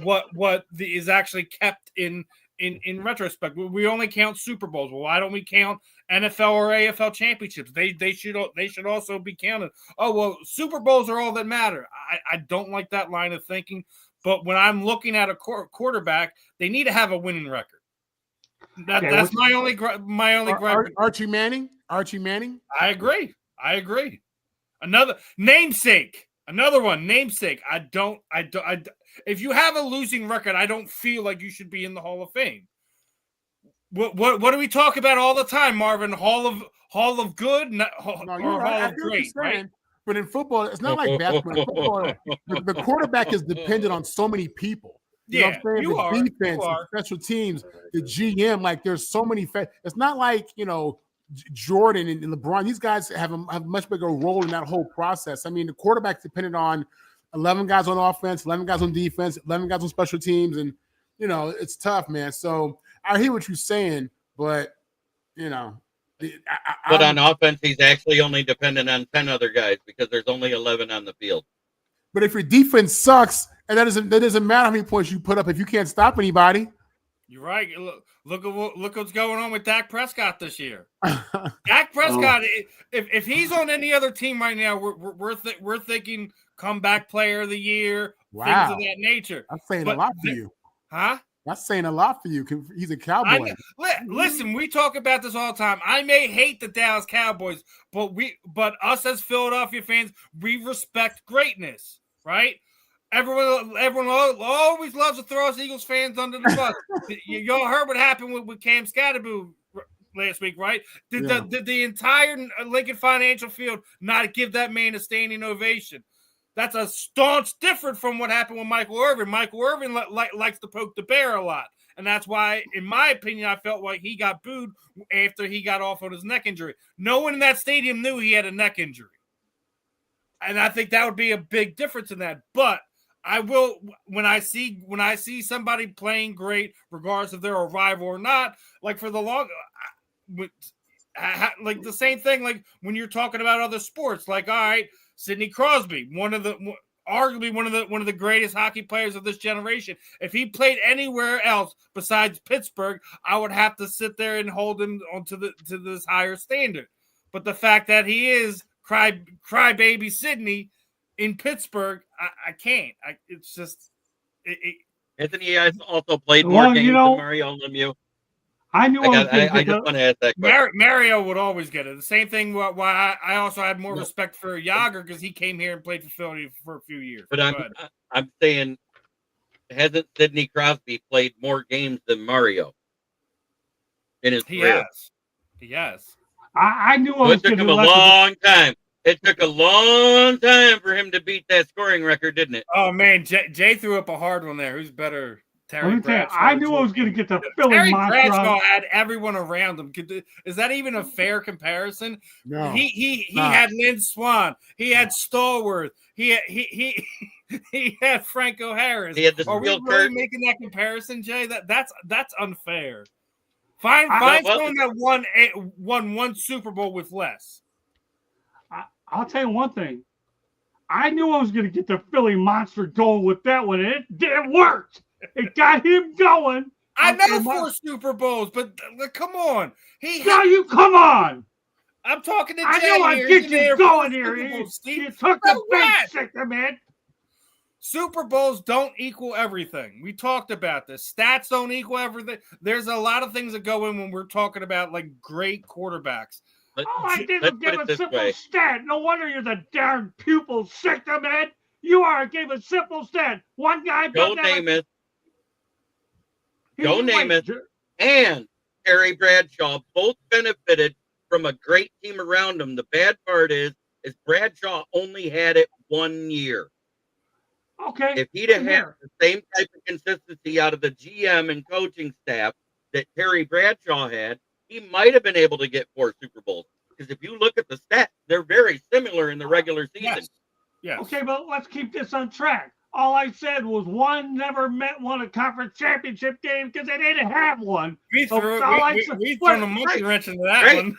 what is actually kept in retrospect? We only count Super Bowls. Well, why don't we count NFL or AFL championships? They should also be counted. Oh well, Super Bowls are all that matter. I don't like that line of thinking. But when I'm looking at a quarterback, they need to have a winning record. That's my only gripe. Archie Manning. I agree. Another one. Namesake. I don't. If you have a losing record, I don't feel like you should be in the Hall of Fame. What do we talk about all the time, Marvin? Hall of good, or Hall of great, right? But in football, it's not like basketball. In football, the quarterback is dependent on so many people. You know what I'm saying? The defense, the special teams, the GM, like there's so many. It's not like, Jordan and LeBron. These guys have a much bigger role in that whole process. I mean, the quarterback's dependent on 11 guys on offense, 11 guys on defense, 11 guys on special teams. And, it's tough, man. So I hear what you're saying, but, But on offense, he's actually only dependent on 10 other guys because there's only 11 on the field. But if your defense sucks, and that doesn't matter how many points you put up if you can't stop anybody. You're right. Look what's going on with Dak Prescott this year. Dak Prescott, if he's on any other team right now, we're thinking comeback player of the year, things of that nature. That's saying a lot for you. Huh? That's saying a lot for you. He's a Cowboy. Listen, we talk about this all the time. I may hate the Dallas Cowboys, but us as Philadelphia fans, we respect greatness, right? Everyone always loves to throw us Eagles fans under the bus. Y'all heard what happened with Cam Scatterboo last week, right? Did the entire Lincoln Financial Field not give that man a standing ovation? That's a staunch different from what happened with Michael Irvin. Michael Irvin likes to poke the bear a lot. And that's why, in my opinion, I felt like he got booed after he got off on his neck injury. No one in that stadium knew he had a neck injury. And I think that would be a big difference in that. But I will, when I see somebody playing great, regardless if they're a rival or not, like for the long, like the same thing, like when you're talking about other sports, like, all right, Sidney Crosby, arguably one of the greatest hockey players of this generation. If he played anywhere else besides Pittsburgh, I would have to sit there and hold him to this higher standard. But the fact that he is crybaby Sidney in Pittsburgh, I can't. It's just Anthony has also played more games than Mario Lemieux. I knew I just want to ask that question. Mario would always get it. The same thing why I also had more respect for Yager because he came here and played for Philly for a few years. But I'm saying, hasn't Sidney Crosby played more games than Mario in his career? He has. I knew it took him a long time. It took a long time for him to beat that scoring record, didn't it? Oh, man. Jay threw up a hard one there. Who's better? Terry Bradshaw. I knew I was going to get the Philly Terry monster. Bradshaw had everyone around him. Is that even a fair comparison? No. He had Lynn Swann. He had Stallworth. He had Franco Harris. He had the Are we really making that comparison, Jay? That's unfair. Find someone that won one Super Bowl with less. I'll tell you one thing. I knew I was going to get the Philly monster going with that one, and it worked. It got him going. I know 4 Super Bowls, but come on. Come on. I'm talking to Jay. I know I get you going here. You took the big sector, man. Super Bowls don't equal everything. We talked about this. Stats don't equal everything. There's a lot of things that go in when we're talking about like great quarterbacks. I didn't give a simple stat. No wonder you're the darn pupil sector, man. You gave a simple stat. One guy. Go name it. Go name it. And Terry Bradshaw both benefited from a great team around him. The bad part is Bradshaw only had it 1 year. Okay. If he'd have had the same type of consistency out of the GM and coaching staff that Terry Bradshaw had, he might have been able to get 4 Super Bowls. Because if you look at the stats, they're very similar in the regular season. Yes. Okay, but let's keep this on track. All I said was one never won a conference championship game because they didn't have one. We threw a monkey wrench into that one.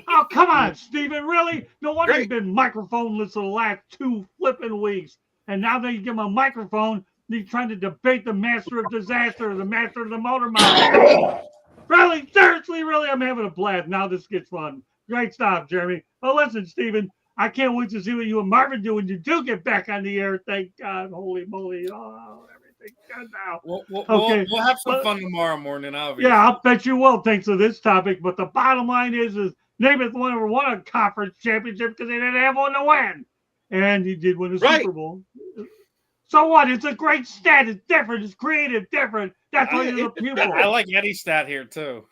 Oh, come on, Steven. Really? No wonder you've been microphone-less for the last 2 flipping weeks. And now that you give him a microphone, he's trying to debate the master of disaster or the master of the motor mouth. Really? Seriously? Really? I'm having a blast. Now this gets fun. Great stuff, Jeremy. Well, listen, Steven. I can't wait to see what you and Marvin do when you do get back on the air. Thank God. Holy moly. Oh, everything's good now. We'll have some fun tomorrow morning, obviously. Yeah, I'll bet you will, thanks to this topic. But the bottom line is Namath never won a conference championship because they didn't have one to win. And he did win a Super Bowl. So what? It's a great stat. It's different. It's creative, different. That's why you're the pupil. I like Eddie's stat here, too.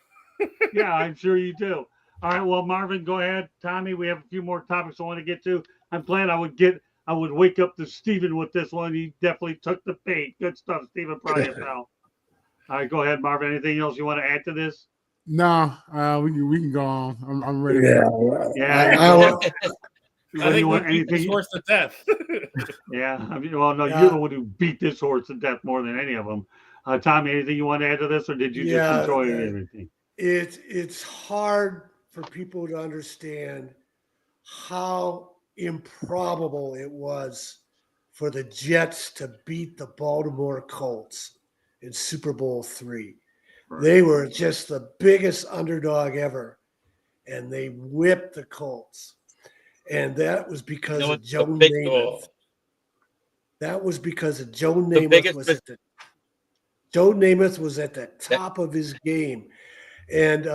Yeah, I'm sure you do. All right, well, Marvin, go ahead. Tommy, we have a few more topics I want to get to. I'm glad I would wake up to Steven with this one. He definitely took the bait. Good stuff, Steven. Proud of yourself. All right, go ahead, Marvin. Anything else you want to add to this? No, we can go on. I'm ready. Yeah. I think we beat this horse to death. Yeah. You're the one who beat this horse to death more than any of them. Tommy, anything you want to add to this, or did you just enjoy everything? It's hard for people to understand how improbable it was for the Jets to beat the Baltimore Colts in Super Bowl III. They were just the biggest underdog ever, and they whipped the Colts. And that was because of Joe Namath. That was because of Joe Namath Joe Namath was at the top of his game. And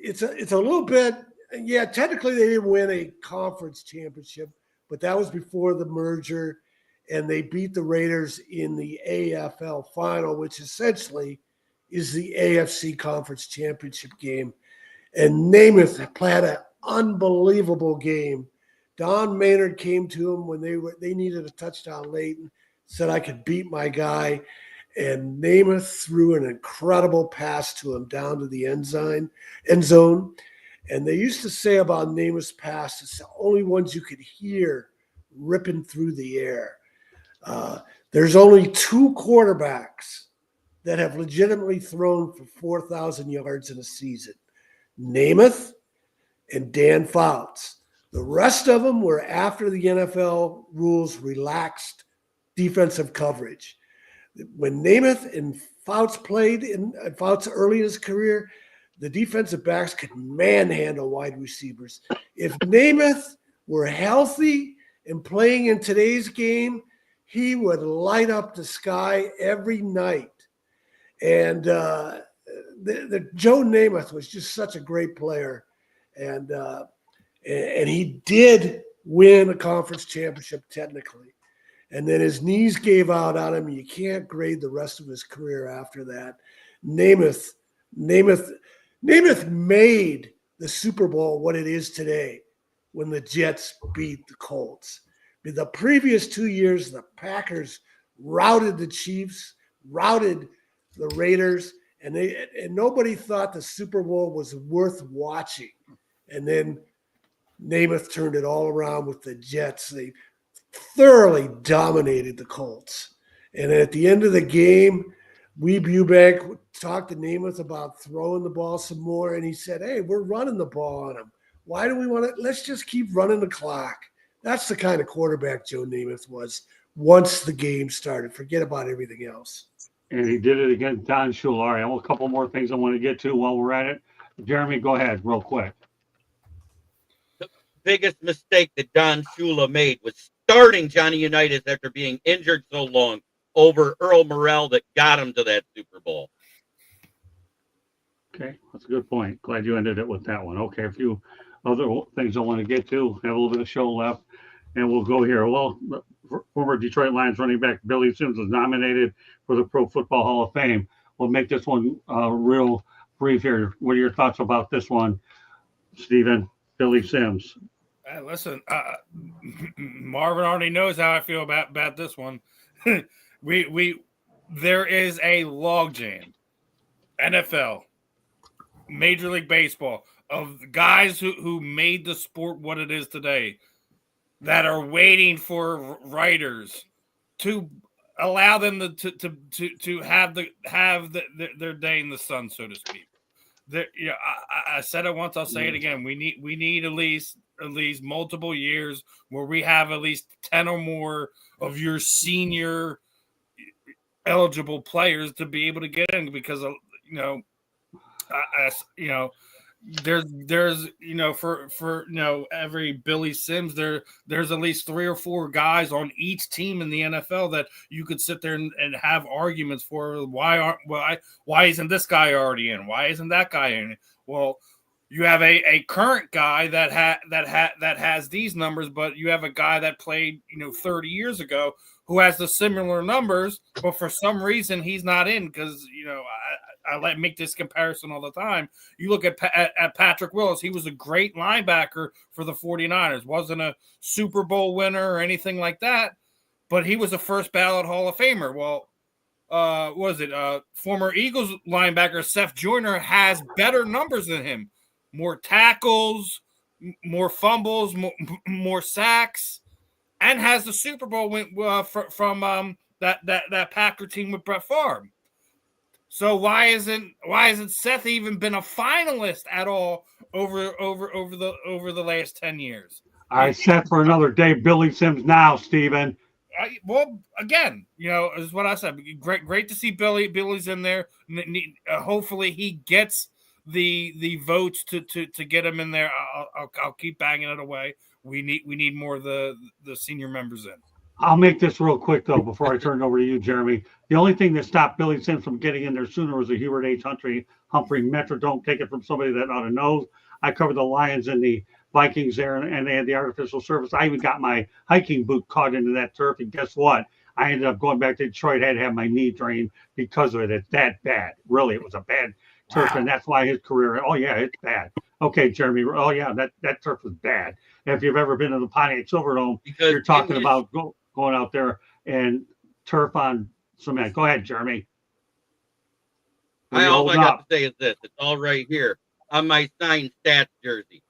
it's a little bit, yeah, technically they didn't win a conference championship, but that was before the merger, and they beat the Raiders in the AFL final, which essentially is the AFC conference championship game. And Namath played an unbelievable game. Don Maynard came to him when they needed a touchdown late and said, I could beat my guy. And Namath threw an incredible pass to him down to the end zone. And they used to say about Namath's pass, it's the only ones you could hear ripping through the air. There's only 2 quarterbacks that have legitimately thrown for 4,000 yards in a season. Namath and Dan Fouts. The rest of them were after the NFL rules relaxed defensive coverage. When Namath and Fouts played Fouts early in his career, the defensive backs could manhandle wide receivers. If Namath were healthy and playing in today's game, he would light up the sky every night. And the Joe Namath was just such a great player, and he did win a conference championship technically. And then his knees gave out on him. You can't grade the rest of his career after that. Namath made the Super Bowl what it is today when the Jets beat the Colts. The previous 2 years, the Packers routed the Chiefs, routed the Raiders, and nobody thought the Super Bowl was worth watching. And then Namath turned it all around with the Jets. They thoroughly dominated the Colts. And at the end of the game, Weeb Eubank talked to Namath about throwing the ball some more, and he said, hey, we're running the ball on him. Why do we want to? Let's just keep running the clock. That's the kind of quarterback Joe Namath was once the game started. Forget about everything else. And he did it against Don Shula. All right, a couple more things I want to get to while we're at it. Jeremy, go ahead real quick. The biggest mistake that Don Shula made was starting Johnny Unitas after being injured so long over Earl Morrell that got him to that Super Bowl. Okay, that's a good point. Glad you ended it with that one. Okay, a few other things I want to get to. Have a little bit of show left, and we'll go here. Well, former Detroit Lions running back Billy Sims was nominated for the Pro Football Hall of Fame. We'll make this one real brief here. What are your thoughts about this one, Stephen? Billy Sims. Listen, Marvin already knows how I feel about this one. There is a logjam, NFL, Major League Baseball, of guys who made the sport what it is today, that are waiting for writers to allow them to have their day in the sun, so to speak. I said it once, I'll say it again. We need at least multiple years where we have at least 10 or more of your senior eligible players to be able to get in, because there's for every Billy Sims there's at least 3 or 4 guys on each team in the NFL that you could sit there and have arguments for. Why isn't this guy already in? Why isn't that guy in? Well, you have a current guy that has these numbers, but you have a guy that played 30 years ago who has the similar numbers, but for some reason he's not in, because I make this comparison all the time. You look at Patrick Willis. He was a great linebacker for the 49ers. Wasn't a Super Bowl winner or anything like that, but he was a first ballot Hall of Famer. Well, former Eagles linebacker Seth Joyner has better numbers than him. More tackles, more fumbles, more sacks, and has the Super Bowl win from that Packer team with Brett Favre. So why isn't Seth even been a finalist at all over the last 10 years. All right, set for another day. Billy Sims now, Steven. Well, again, is what I said. Great to see Billy's in there. Hopefully, he gets the votes to get him in there. I'll keep banging it away. We need more of the senior members in. I'll make this real quick though before I turn it over to you, Jeremy. The only thing that stopped Billy Sims from getting in there sooner was a Hubert H. Humphrey Metro. Don't take it from somebody that ought to know. I covered the Lions and the Vikings there, and they had the artificial surface. I even got my hiking boot caught into that turf, and guess what? I ended up going back to Detroit. I had to have my knee drained because of it. It's that bad. Really, it was a bad turf, and that's why his career. Oh yeah, it's bad. Okay, Jeremy. Oh yeah, that turf was bad. And if you've ever been to the Pontiac Silverdome, you're talking about going out there and turf on cement. Go ahead, Jeremy. All I got to say is this. It's all right here on my signed stats jersey.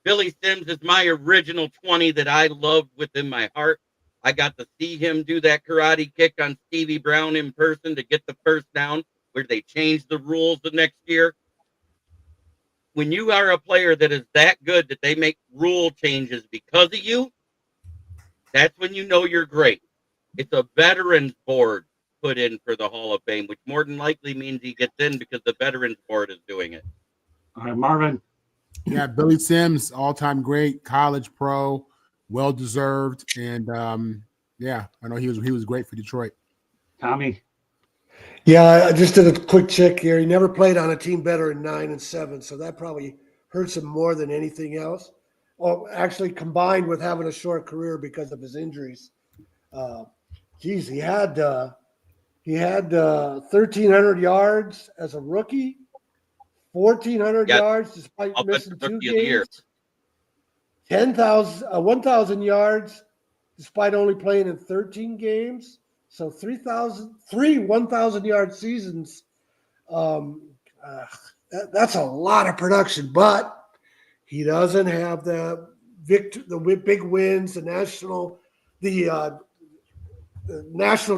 Billy Sims is my original 20 that I loved within my heart. I got to see him do that karate kick on Stevie Brown in person to get the first down, where they changed the rules the next year. When you are a player that is that good that they make rule changes because of you, that's when you know you're great. It's a veterans board put in for the Hall of Fame, which more than likely means he gets in because the veterans board is doing it. All right, Marvin. Yeah, Billy Sims, all-time great, college pro, well-deserved, and I know he was great for Detroit. Tommy. Yeah, I just did a quick check here. He never played on a team better in 9 and 7, so that probably hurts him more than anything else. Or actually, combined with having a short career because of his injuries. He had 1,300 yards as a rookie. 1,400 yards despite missing 2 games. 1,000 yards despite only playing in 13 games. So 3 1,000-yard seasons. That's a lot of production, but he doesn't have the big wins, the national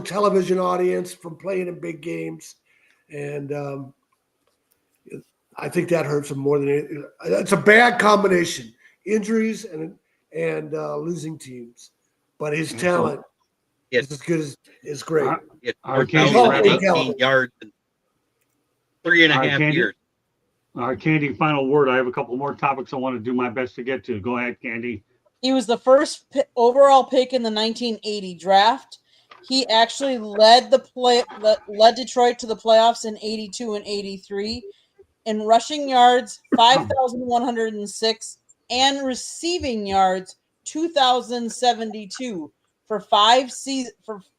television audience from playing in big games, and I think that hurts him more than anything. It's a bad combination: injuries and losing teams. But his talent is as good as is great. 4,018 yards in 3.5 years. All right, Candy, final word. I have a couple more topics I want to do my best to get to. Go ahead, Candy. He was the first overall pick in the 1980 draft. He actually led Detroit to the playoffs in 82 and 83. In rushing yards, 5,106, and receiving yards, 2,072 for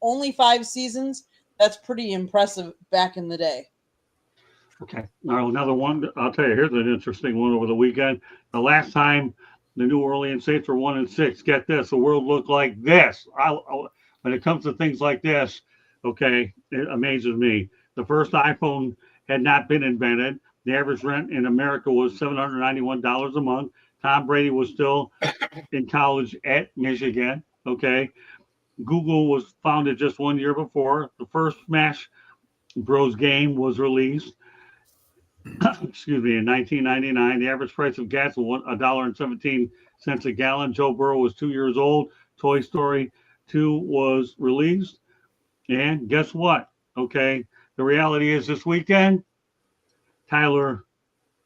only 5 seasons. That's pretty impressive back in the day. Okay. Now another one. I'll tell you. Here's an interesting one over the weekend. The last time the New Orleans Saints were 1-6. Get this. The world looked like this. When it comes to things like this, okay, it amazes me. The first iPhone had not been invented. The average rent in America was $791 a month. Tom Brady was still in college at Michigan. Okay. Google was founded just 1 year before. The first Smash Bros. Game was released. Excuse me, in 1999. The average price of gas was $1.17 a gallon. Joe Burrow was 2 years old. Toy Story 2 was released. And guess what? Okay. The reality is this weekend, Tyler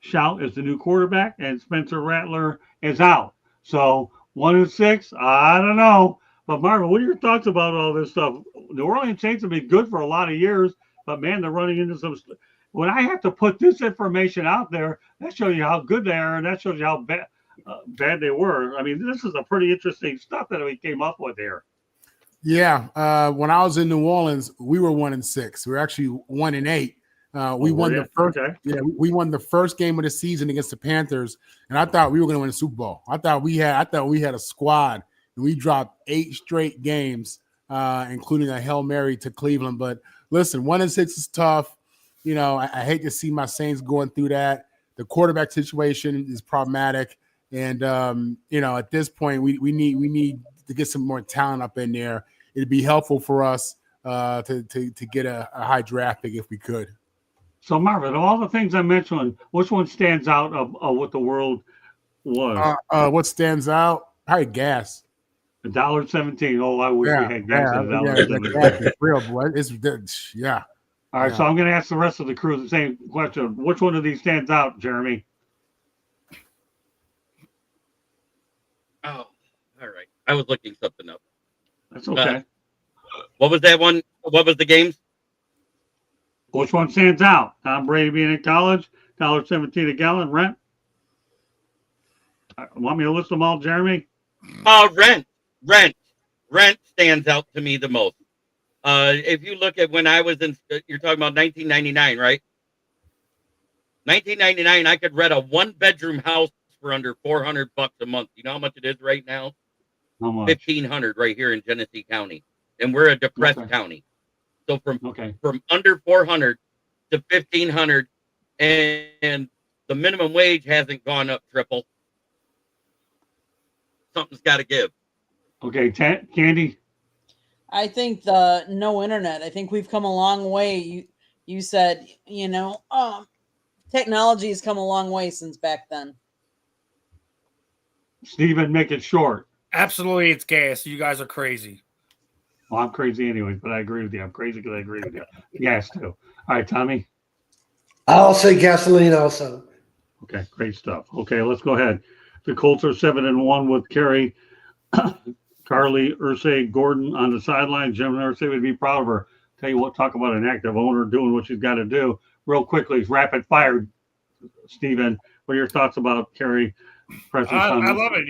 Shout is the new quarterback, and Spencer Rattler is out. So 1-6, I don't know. But Marvin, what are your thoughts about all this stuff? The Orleans Saints have been good for a lot of years, but man, they're running into some. When I have to put this information out there, that shows you how good they are, and that shows you how bad they were. I mean, this is a pretty interesting stuff that we came up with here. Yeah, when I was in New Orleans, we were 1-6. We were actually 1-8. We won the first. Okay. Yeah, we won the first game of the season against the Panthers, and I thought we were going to win the Super Bowl. I thought we had a squad, and we dropped 8 straight games, including a Hail Mary to Cleveland. But listen, 1-6 is tough. You know, I hate to see my Saints going through that. The quarterback situation is problematic, and you know, at this point, we need to get some more talent up in there. It'd be helpful for us to get a high draft pick if we could. So Marvin, of all the things I mentioned, which one stands out of what the world was? What stands out? Probably gas. $1.17. Oh, I wish we had gas at The gas $1.17. is real, boy. Yeah. All right, Yeah. so I'm going to ask the rest of the crew the same question. Which one of these stands out, Jeremy? Oh, all right. I was looking something up. That's okay. What was that one? What was the games? Which one stands out? Tom Brady being in college, $1.17 a gallon rent. Want me to list them all, Jeremy? Rent stands out to me the most. If you look at when I was in, you're talking about 1999, right? 1999, I could rent a 1-bedroom house for under $400 a month. You know how much it is right now? How much? $1,500 right here in Genesee County, and we're a depressed county. So from under 400 to 1,500, and the minimum wage hasn't gone up triple. Something's got to give. Okay, Candy. I think the no internet. I think we've come a long way. You said, technology has come a long way since back then. Steven, make it short. Absolutely, it's gas. You guys are crazy. Well, I'm crazy anyways, but I agree with you. I'm crazy because I agree with you. Gas too. All right, Tommy. I'll say gasoline also. Okay, great stuff. Okay, let's go ahead. The Colts are 7-1 with Carrie, Carly Ursay Gordon on the sideline. Jim Ursay would be proud of her. Tell you what, talk about an active owner doing what she's got to do. Real quickly, rapid fire, Steven. What are your thoughts about Carrie? I love it.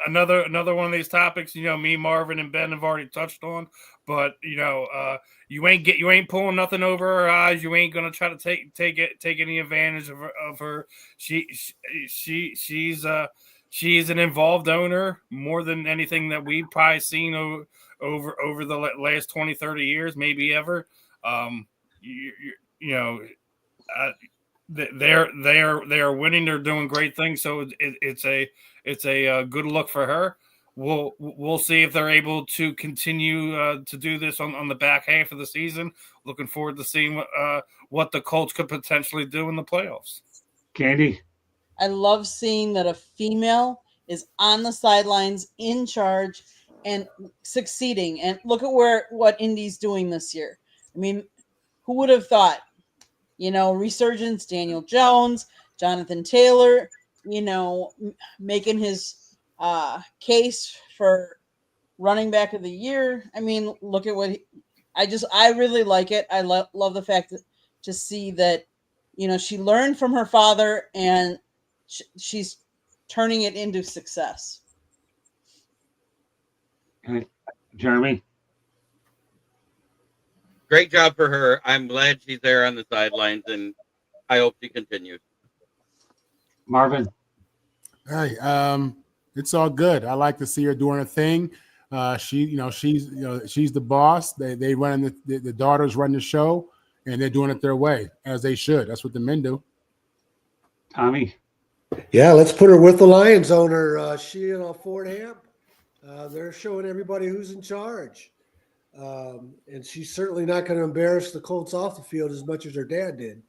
Another one of these topics. Me, Marvin, and Ben have already touched on. But you ain't pulling nothing over her eyes. You ain't gonna try to take any advantage of her. She's an involved owner more than anything that we've probably seen over the last 20, 30 years, maybe ever. They're winning. They're doing great things. So it's a good look for her. We'll see if they're able to continue to do this on the back half of the season. Looking forward to seeing what the Colts could potentially do in the playoffs. Candy. I love seeing that a female is on the sidelines, in charge, and succeeding. And look at what Indy's doing this year. I mean, who would have thought? Resurgence, Daniel Jones, Jonathan Taylor, making his case for running back of the year. I mean, look at what I really like it. I love the fact to see that, she learned from her father and she's turning it into success. Okay. Jeremy. Great job for her. I'm glad she's there on the sidelines, and I hope she continues. Marvin. Hey, it's all good. I like to see her doing her thing. She's the boss. They run the daughters run the show, and they're doing it their way, as they should. That's what the men do. Tommy. Yeah, let's put her with the Lions owner. She and Fordham. They're showing everybody who's in charge. And she's certainly not going to embarrass the Colts off the field as much as her dad did.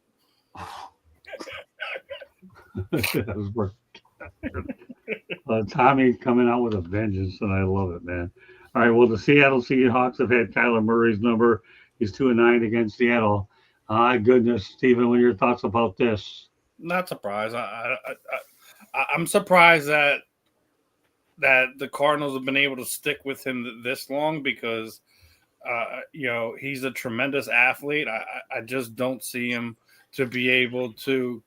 Tommy coming out with a vengeance, and I love it, man. All right, well, the Seattle Seahawks have had Kyler Murray's number. He's 2-9 against Seattle. My goodness, Stephen, what are your thoughts about this? Not surprised. I'm surprised that the Cardinals have been able to stick with him this long because he's a tremendous athlete. I just don't see him to be able to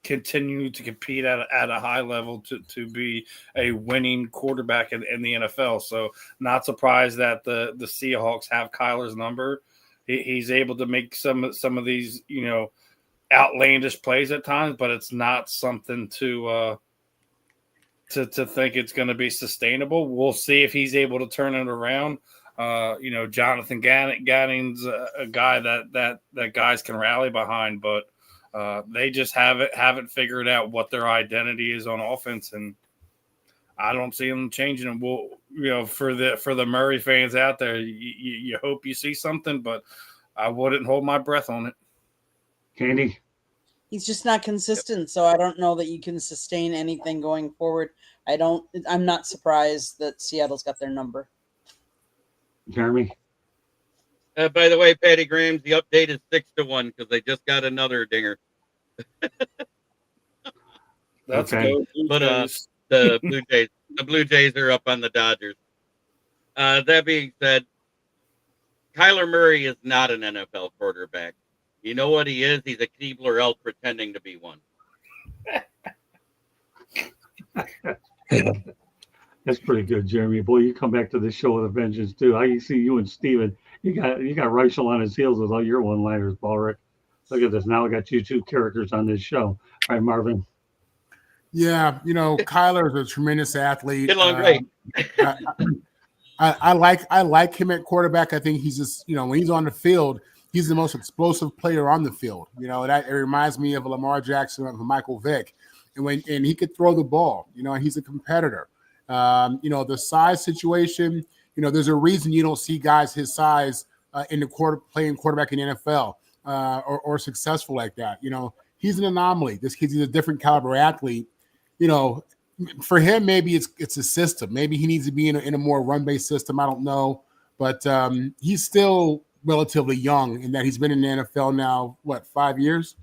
continue to compete at a high level to be a winning quarterback in the NFL. So not surprised that the Seahawks have Kyler's number. He's able to make some of these, outlandish plays at times, but it's not something to think it's going to be sustainable. We'll see if he's able to turn it around. Jonathan Ganning's a guy that guys can rally behind, but they just haven't figured out what their identity is on offense, and I don't see them changing it. Well, for the Murray fans out there, you hope you see something, but I wouldn't hold my breath on it. Candy? He's just not consistent, so I don't know that you can sustain anything going forward. I'm not surprised that Seattle's got their number. Jeremy? By the way, Patty Grahams, the update is 6-1 because they just got another dinger. That's Okay. good. But the Blue Jays are up on the Dodgers. That being said, Kyler Murray is not an NFL quarterback. You know what he is? He's a Keebler elk pretending to be one. That's pretty good, Jeremy. Boy, you come back to the show with a vengeance too. I see you and Steven. You got Reich on his heels with all your one-liners, Ballrick. Look at this. Now I got you two characters on this show. All right, Marvin. Yeah, Kyler is a tremendous athlete. Get along great. I like him at quarterback. I think he's just, when he's on the field, he's the most explosive player on the field. It reminds me of Lamar Jackson and Michael Vick. And he could throw the ball, and he's a competitor. The size situation, there's a reason you don't see guys his size in the playing quarterback in the NFL or successful like that. He's an anomaly. This kid's a different caliber athlete. For him, maybe it's a system. Maybe he needs to be in a more run-based system. I don't know, but he's still relatively young in that he's been in the NFL now, 5 years?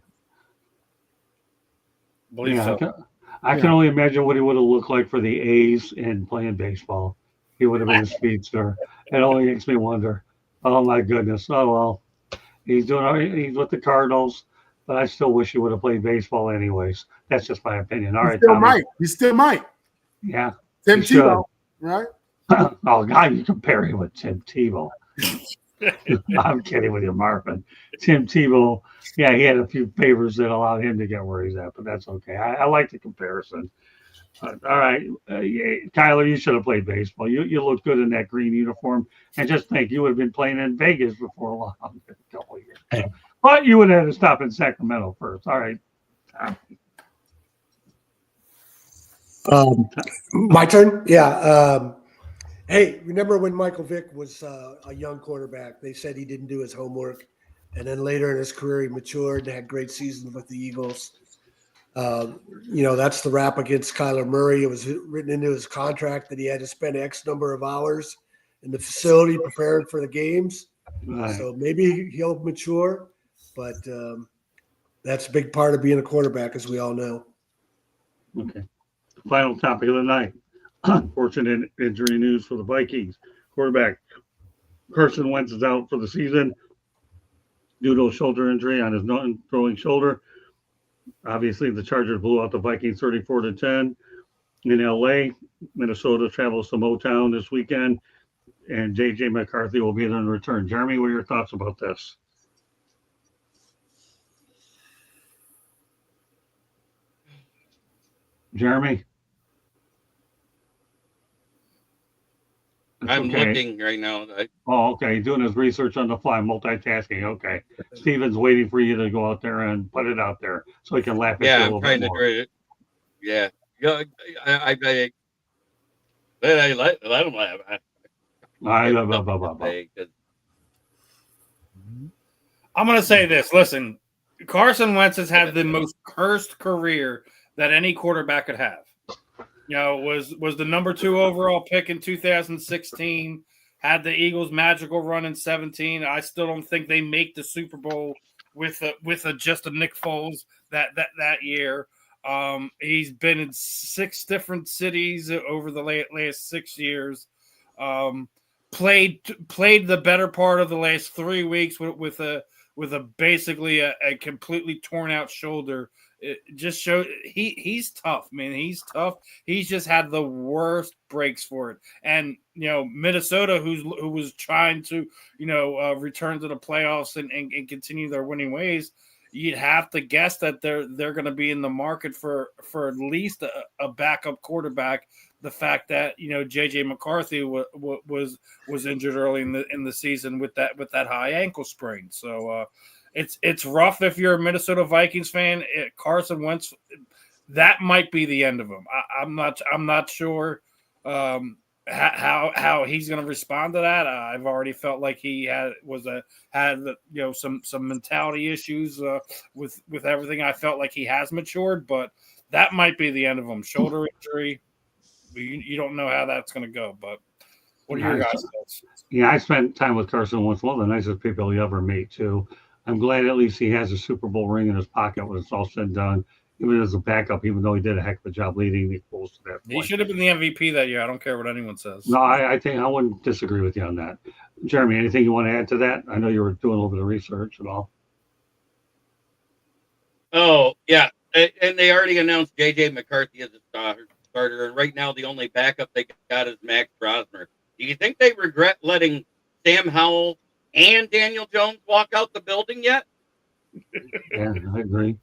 I can only imagine what he would have looked like for the A's and playing baseball. He would have been a speedster. It only makes me wonder. Oh my goodness. Oh well, he's with the Cardinals, but I still wish he would have played baseball anyways. That's just my opinion. All right, Tommy. He still might. Yeah. Tim Tebow, right? Oh God, you compare him with Tim Tebow. I'm kidding with you, Marvin. Tim Tebow, yeah, he had a few favors that allowed him to get where he's at, but that's okay. I like the comparison. All right, Kyler, you should have played baseball. You look good in that green uniform, and just think you would have been playing in Vegas before long, a couple of years. But you would have had to stop in Sacramento first. All right. My turn? Yeah. Hey, remember when Michael Vick was a young quarterback? They said he didn't do his homework. And then later in his career, he matured and had great seasons with the Eagles. That's the rap against Kyler Murray. It was written into his contract that he had to spend X number of hours in the facility preparing for the games. Right. So maybe he'll mature, but that's a big part of being a quarterback, as we all know. Okay. Final topic of the night. Unfortunate injury news for the Vikings. Quarterback Carson Wentz is out for the season due to a shoulder injury on his non-throwing shoulder. Obviously, the Chargers blew out the Vikings 34-10 in LA. Minnesota travels to Motown this weekend, and J.J. McCarthy will be there in return. Jeremy, what are your thoughts about this? Jeremy? I'm looking right now. Okay. Doing his research on the fly, multitasking. Okay. Steven's waiting for you to go out there and put it out there so he can laugh at you a little bit more. Yeah. I let him laugh. I'm going to say this. Listen, Carson Wentz has had the most cursed career that any quarterback could have. Was the number 2 overall pick in 2016, had the Eagles' magical run in 17. I still don't think they make the Super Bowl with just a Nick Foles that year. He's been in 6 different cities over the last 6 years. Played the better part of the last 3 weeks with a basically a completely torn out shoulder. It just showed he's tough, man. He's tough. He's just had the worst breaks for it. And Minnesota, who was trying to return to the playoffs and continue their winning ways, you'd have to guess that they're going to be in the market for at least a backup quarterback. The fact that J.J. McCarthy was injured early in the season with that high ankle sprain. So it's rough if you're a Minnesota Vikings fan. Carson Wentz, that might be the end of him. I'm not sure. how he's going to respond to that. I've already felt like he had some mentality issues with everything. I felt like he has matured, but that might be the end of him. Shoulder injury. You don't know how that's going to go, but what are your guys' thoughts? Yeah, I spent time with Carson Wentz, one of the nicest people you ever meet, too. I'm glad at least he has a Super Bowl ring in his pocket when it's all said and done, even as a backup, even though he did a heck of a job leading the Bulls to that point. He should have been the MVP that year. I don't care what anyone says. No, I think I wouldn't disagree with you on that. Jeremy, anything you want to add to that? I know you were doing a little bit of research and all. Oh, yeah. And they already announced J.J. McCarthy as a starter, and right now the only backup they got is Max Brosmer. Do you think they regret letting Sam Howell and Daniel Jones walk out the building yet? Yeah, I agree.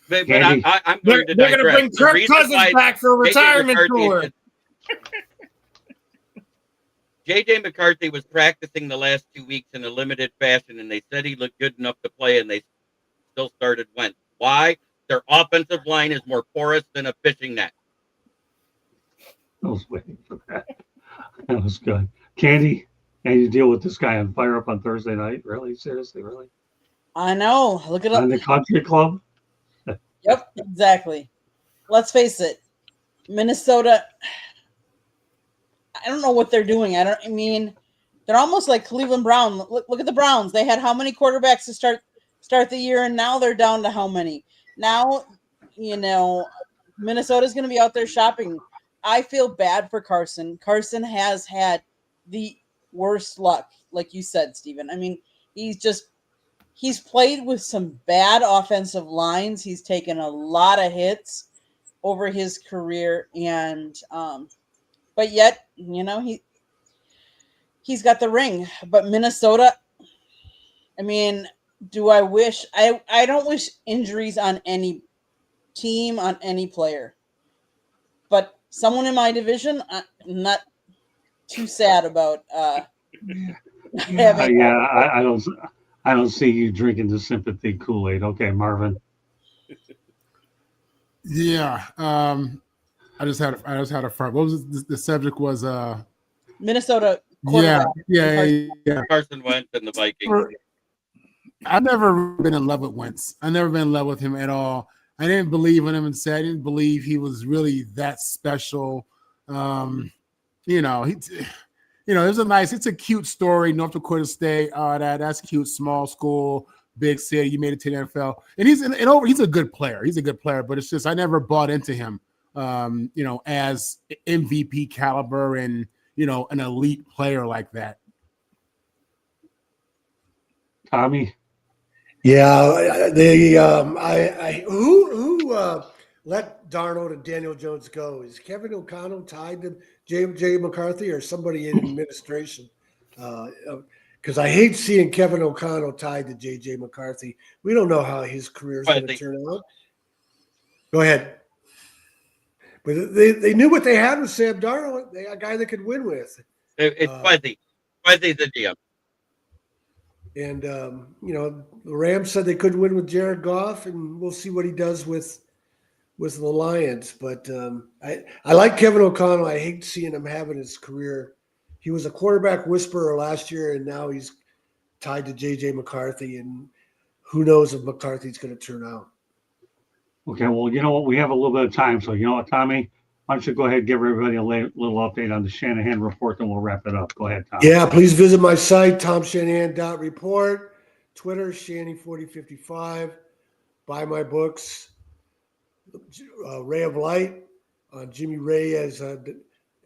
But I'm going to digress. They're going to bring Kirk Cousins back for a retirement tour. J.J. McCarthy was practicing the last 2 weeks in a limited fashion, and they said he looked good enough to play, and they still started Wentz. Why? Their offensive line is more porous than a fishing net. I was waiting for that. That was good. Candy, and you deal with this guy on Fire Up on Thursday night? Really? Seriously? Really? I know. Look it up. On the country club? Yep, exactly. Let's face it. Minnesota, I don't know what they're doing. They're almost like Cleveland Brown. Look at the Browns. They had how many quarterbacks to start the year, and now they're down to how many? Now, Minnesota's going to be out there shopping. I feel bad for Carson. Carson has had the worst luck, like you said, Steven. I mean, he's played with some bad offensive lines. He's taken a lot of hits over his career, and but yet, he's got the ring. But Minnesota, do I wish I don't wish injuries on any team, on any player. But someone in my division, I'm not too sad about having. I don't see you drinking the sympathy Kool-Aid. Okay, Marvin. Yeah. I just had a front. What was the subject was Minnesota. Yeah. Carson Wentz and the Vikings. I've never been in love with Wentz. I've never been in love with him at all. I didn't believe in him and say I didn't believe he was really that special. It was it's a cute story. North Dakota State, that's cute. Small school, big city. You made it to the NFL, and he's a good player. He's a good player, but it's just I never bought into him. As MVP caliber and an elite player like that. Tommy. Yeah, who let Darnold and Daniel Jones go? Is Kevin O'Connell tied to J.J. McCarthy or somebody in administration? Because I hate seeing Kevin O'Connell tied to J.J. McCarthy. We don't know how his career is going to turn out. Go ahead. But they knew what they had with Sam Darnold. They a guy they could win with. It's Fuzzy. Fuzzy's the GM. And, the Rams said they could win with Jared Goff, and we'll see what he does with the Lions. But I like Kevin O'Connell. I hate seeing him having his career. He was a quarterback whisperer last year, and now he's tied to J.J. McCarthy, and who knows if McCarthy's going to turn out. Okay, well, you know what? We have a little bit of time. So, you know what, Tommy? Why don't you go ahead and give everybody a little update on the Shanahan report, and we'll wrap it up. Go ahead, Tom. Yeah, please visit my site, tomshanahan.report, Twitter, Shanny4055. Buy my books, Ray of Light on Jimmy Ray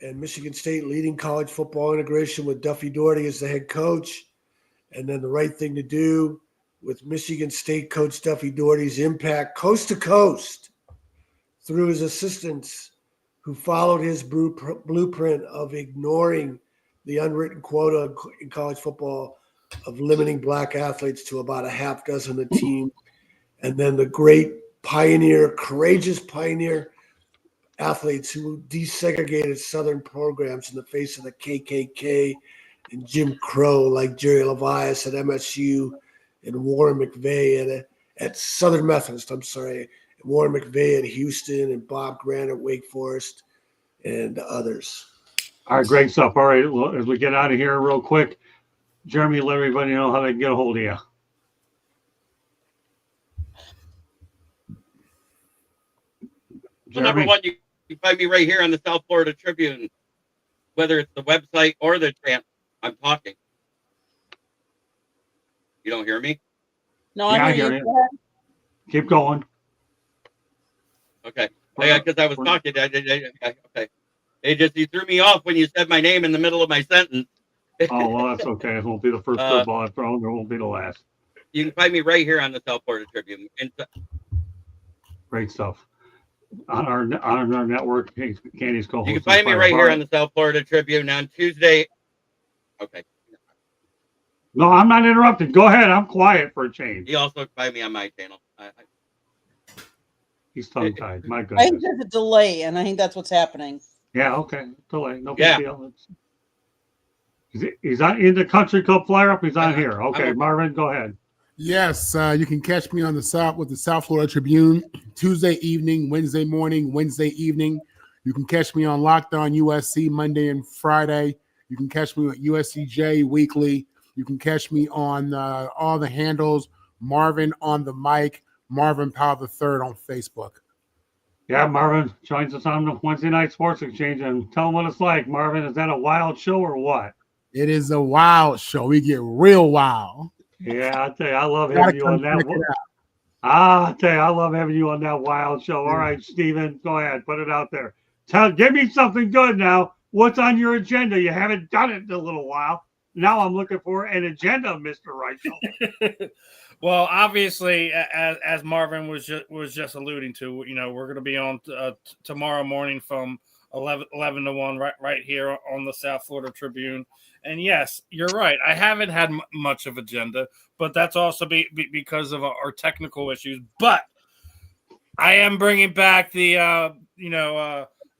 and Michigan State leading college football integration with Duffy Daugherty as the head coach. And then The Right Thing to Do with Michigan State coach Duffy Daugherty's impact coast to coast through his assistants who followed his blueprint of ignoring the unwritten quota in college football of limiting black athletes to about a half dozen a team. And then the great courageous pioneer athletes who desegregated Southern programs in the face of the KKK and Jim Crow, like Jerry Levias at MSU and Warren McVeigh at Southern Methodist, Warren McVeigh at Houston and Bob Grant at Wake Forest and others. All right, great stuff. All right, well, as we get out of here real quick, Jeremy, let everybody know how they can get a hold of you. Well, number one, you can find me right here on the South Florida Tribune, whether it's the website or the channel. I'm talking. You don't hear me? No, I hear you. Go ahead. Keep going. Okay. Because I was talking. Okay. You threw me off when you said my name in the middle of my sentence. Oh, well, that's okay. It won't be the first football I've thrown. It won't be the last. You can find me right here on the South Florida Tribune. Great stuff. On our network, Candy's co-host. You can find me right here on the South Florida Tribune on Tuesday. Okay. No, I'm not interrupted. Go ahead. I'm quiet for a change. You also can find me on my channel. He's tongue-tied. My goodness. I think there's a delay, and I think that's what's happening. Yeah, okay. Delay. No big deal. He's on in the Country Club Flyer Up. He's on here. Okay, Marvin, go ahead. Yes, you can catch me on the South Florida Tribune Tuesday evening, Wednesday morning, Wednesday evening. You can catch me on Locked On USC Monday and Friday. You can catch me at USCJ weekly. You can catch me on all the handles. Marvin on the mic. Marvin Powell III on Facebook. Yeah, Marvin joins us on the Wednesday Night Sports Exchange and tell him what it's like. Marvin, is that a wild show or what? It is a wild show. We get real wild. Yeah, I tell you, I love having you on that. I tell you, I love having you on that wild show. All right, Steven, go ahead, put it out there. Give me something good now. What's on your agenda? You haven't done it in a little while. Now I'm looking for an agenda, Mr. Reich. Well, obviously, as Marvin was just alluding to, we're going to be on tomorrow morning from 11 to 1 right here on the South Florida Tribune. And yes, you're right. I haven't had much of agenda, but that's also because of our technical issues. But I am bringing back the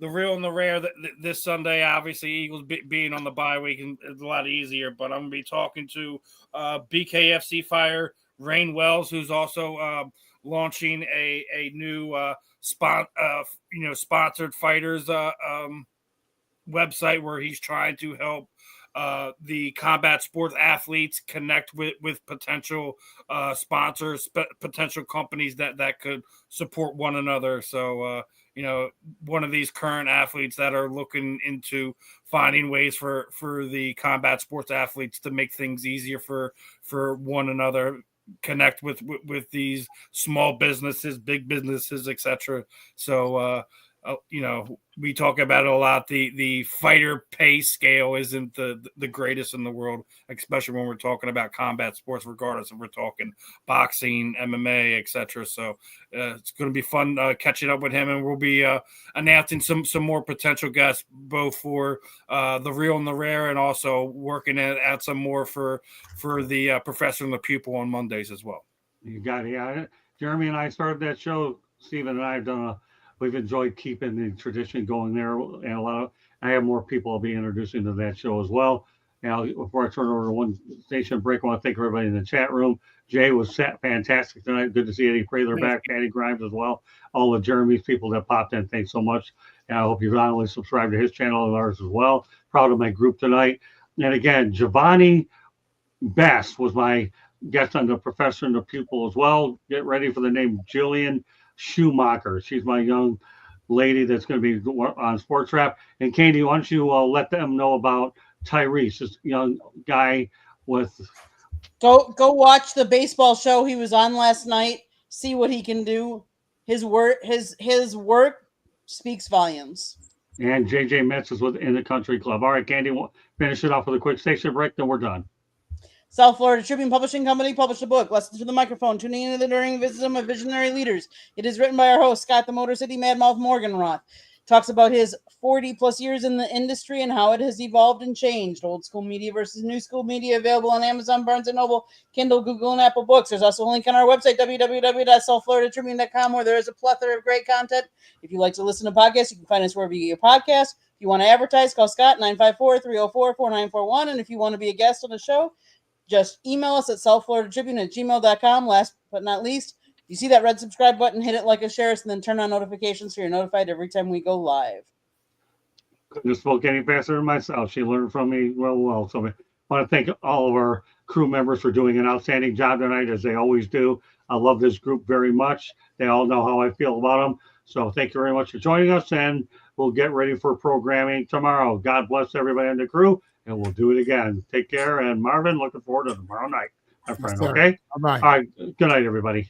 real and the rare this Sunday. Obviously, Eagles being on the bye week is a lot easier. But I'm going to be talking to BKFC Fire Rain Wells, who's also launching a new sponsored fighters website where he's trying to help the combat sports athletes connect with potential sponsors, potential companies that could support one another. So, one of these current athletes that are looking into finding ways for the combat sports athletes to make things easier for one another, connect with these small businesses, big businesses, etc. So, we talk about it a lot. The fighter pay scale isn't the greatest in the world, especially when we're talking about combat sports, regardless if we're talking boxing, MMA, etc. So it's going to be fun catching up with him, and we'll be announcing some more potential guests, both for the real and the rare, and also working at some more for the professor and the pupil on Mondays as well. You got it. Yeah, Jeremy and I started that show. Stephen and I have done we've enjoyed keeping the tradition going there, and I have more people I'll be introducing to that show as well. Now, before I turn over to one station break, I want to thank everybody in the chat room. Jay was fantastic tonight. Good to see Eddie Prather back, Patty Grimes as well. All the Jeremy's people that popped in, thanks so much. And I hope you've not only subscribed to his channel and ours as well. Proud of my group tonight. And again, Giovanni Best was my guest on the professor and the pupil as well. Get ready for the name Jillian Schumacher. She's my young lady that's going to be on Sports Wrap. And Candy, why don't you let them know about Tyrese, this young guy with. Go watch the baseball show he was on last night. See what he can do. His work speaks volumes. And JJ Metz is in the Country Club. All right, Candy, we'll finish it off with a quick station break, then we're done. South Florida Tribune Publishing Company published a book, Lessons to the Microphone, Tuning into the During Wisdom of Visionary Leaders. It is written by our host, Scott the Motor City Madmouth Morganroth. Talks about his 40-plus years in the industry and how it has evolved and changed. Old school media versus new school media, available on Amazon, Barnes & Noble, Kindle, Google, and Apple Books. There's also a link on our website, www.southfloridatribune.com, where there is a plethora of great content. If you like to listen to podcasts, you can find us wherever you get your podcasts. If you want to advertise, call Scott, 954-304-4941. And if you want to be a guest on the show, just email us at southfloridatribune@gmail.com. Last but not least, if you see that red subscribe button, hit it, like, and share us, and then turn on notifications so you're notified every time we go live. couldn't have spoke any faster than myself. She learned from me well. So I want to thank all of our crew members for doing an outstanding job tonight, as they always do. I love this group very much. They all know how I feel about them. So thank you very much for joining us, and we'll get ready for programming tomorrow. God bless everybody in the crew, and we'll do it again. Take care. And Marvin, looking forward to tomorrow night, my friend. Yes, okay? Bye-bye. All right. Good night, everybody.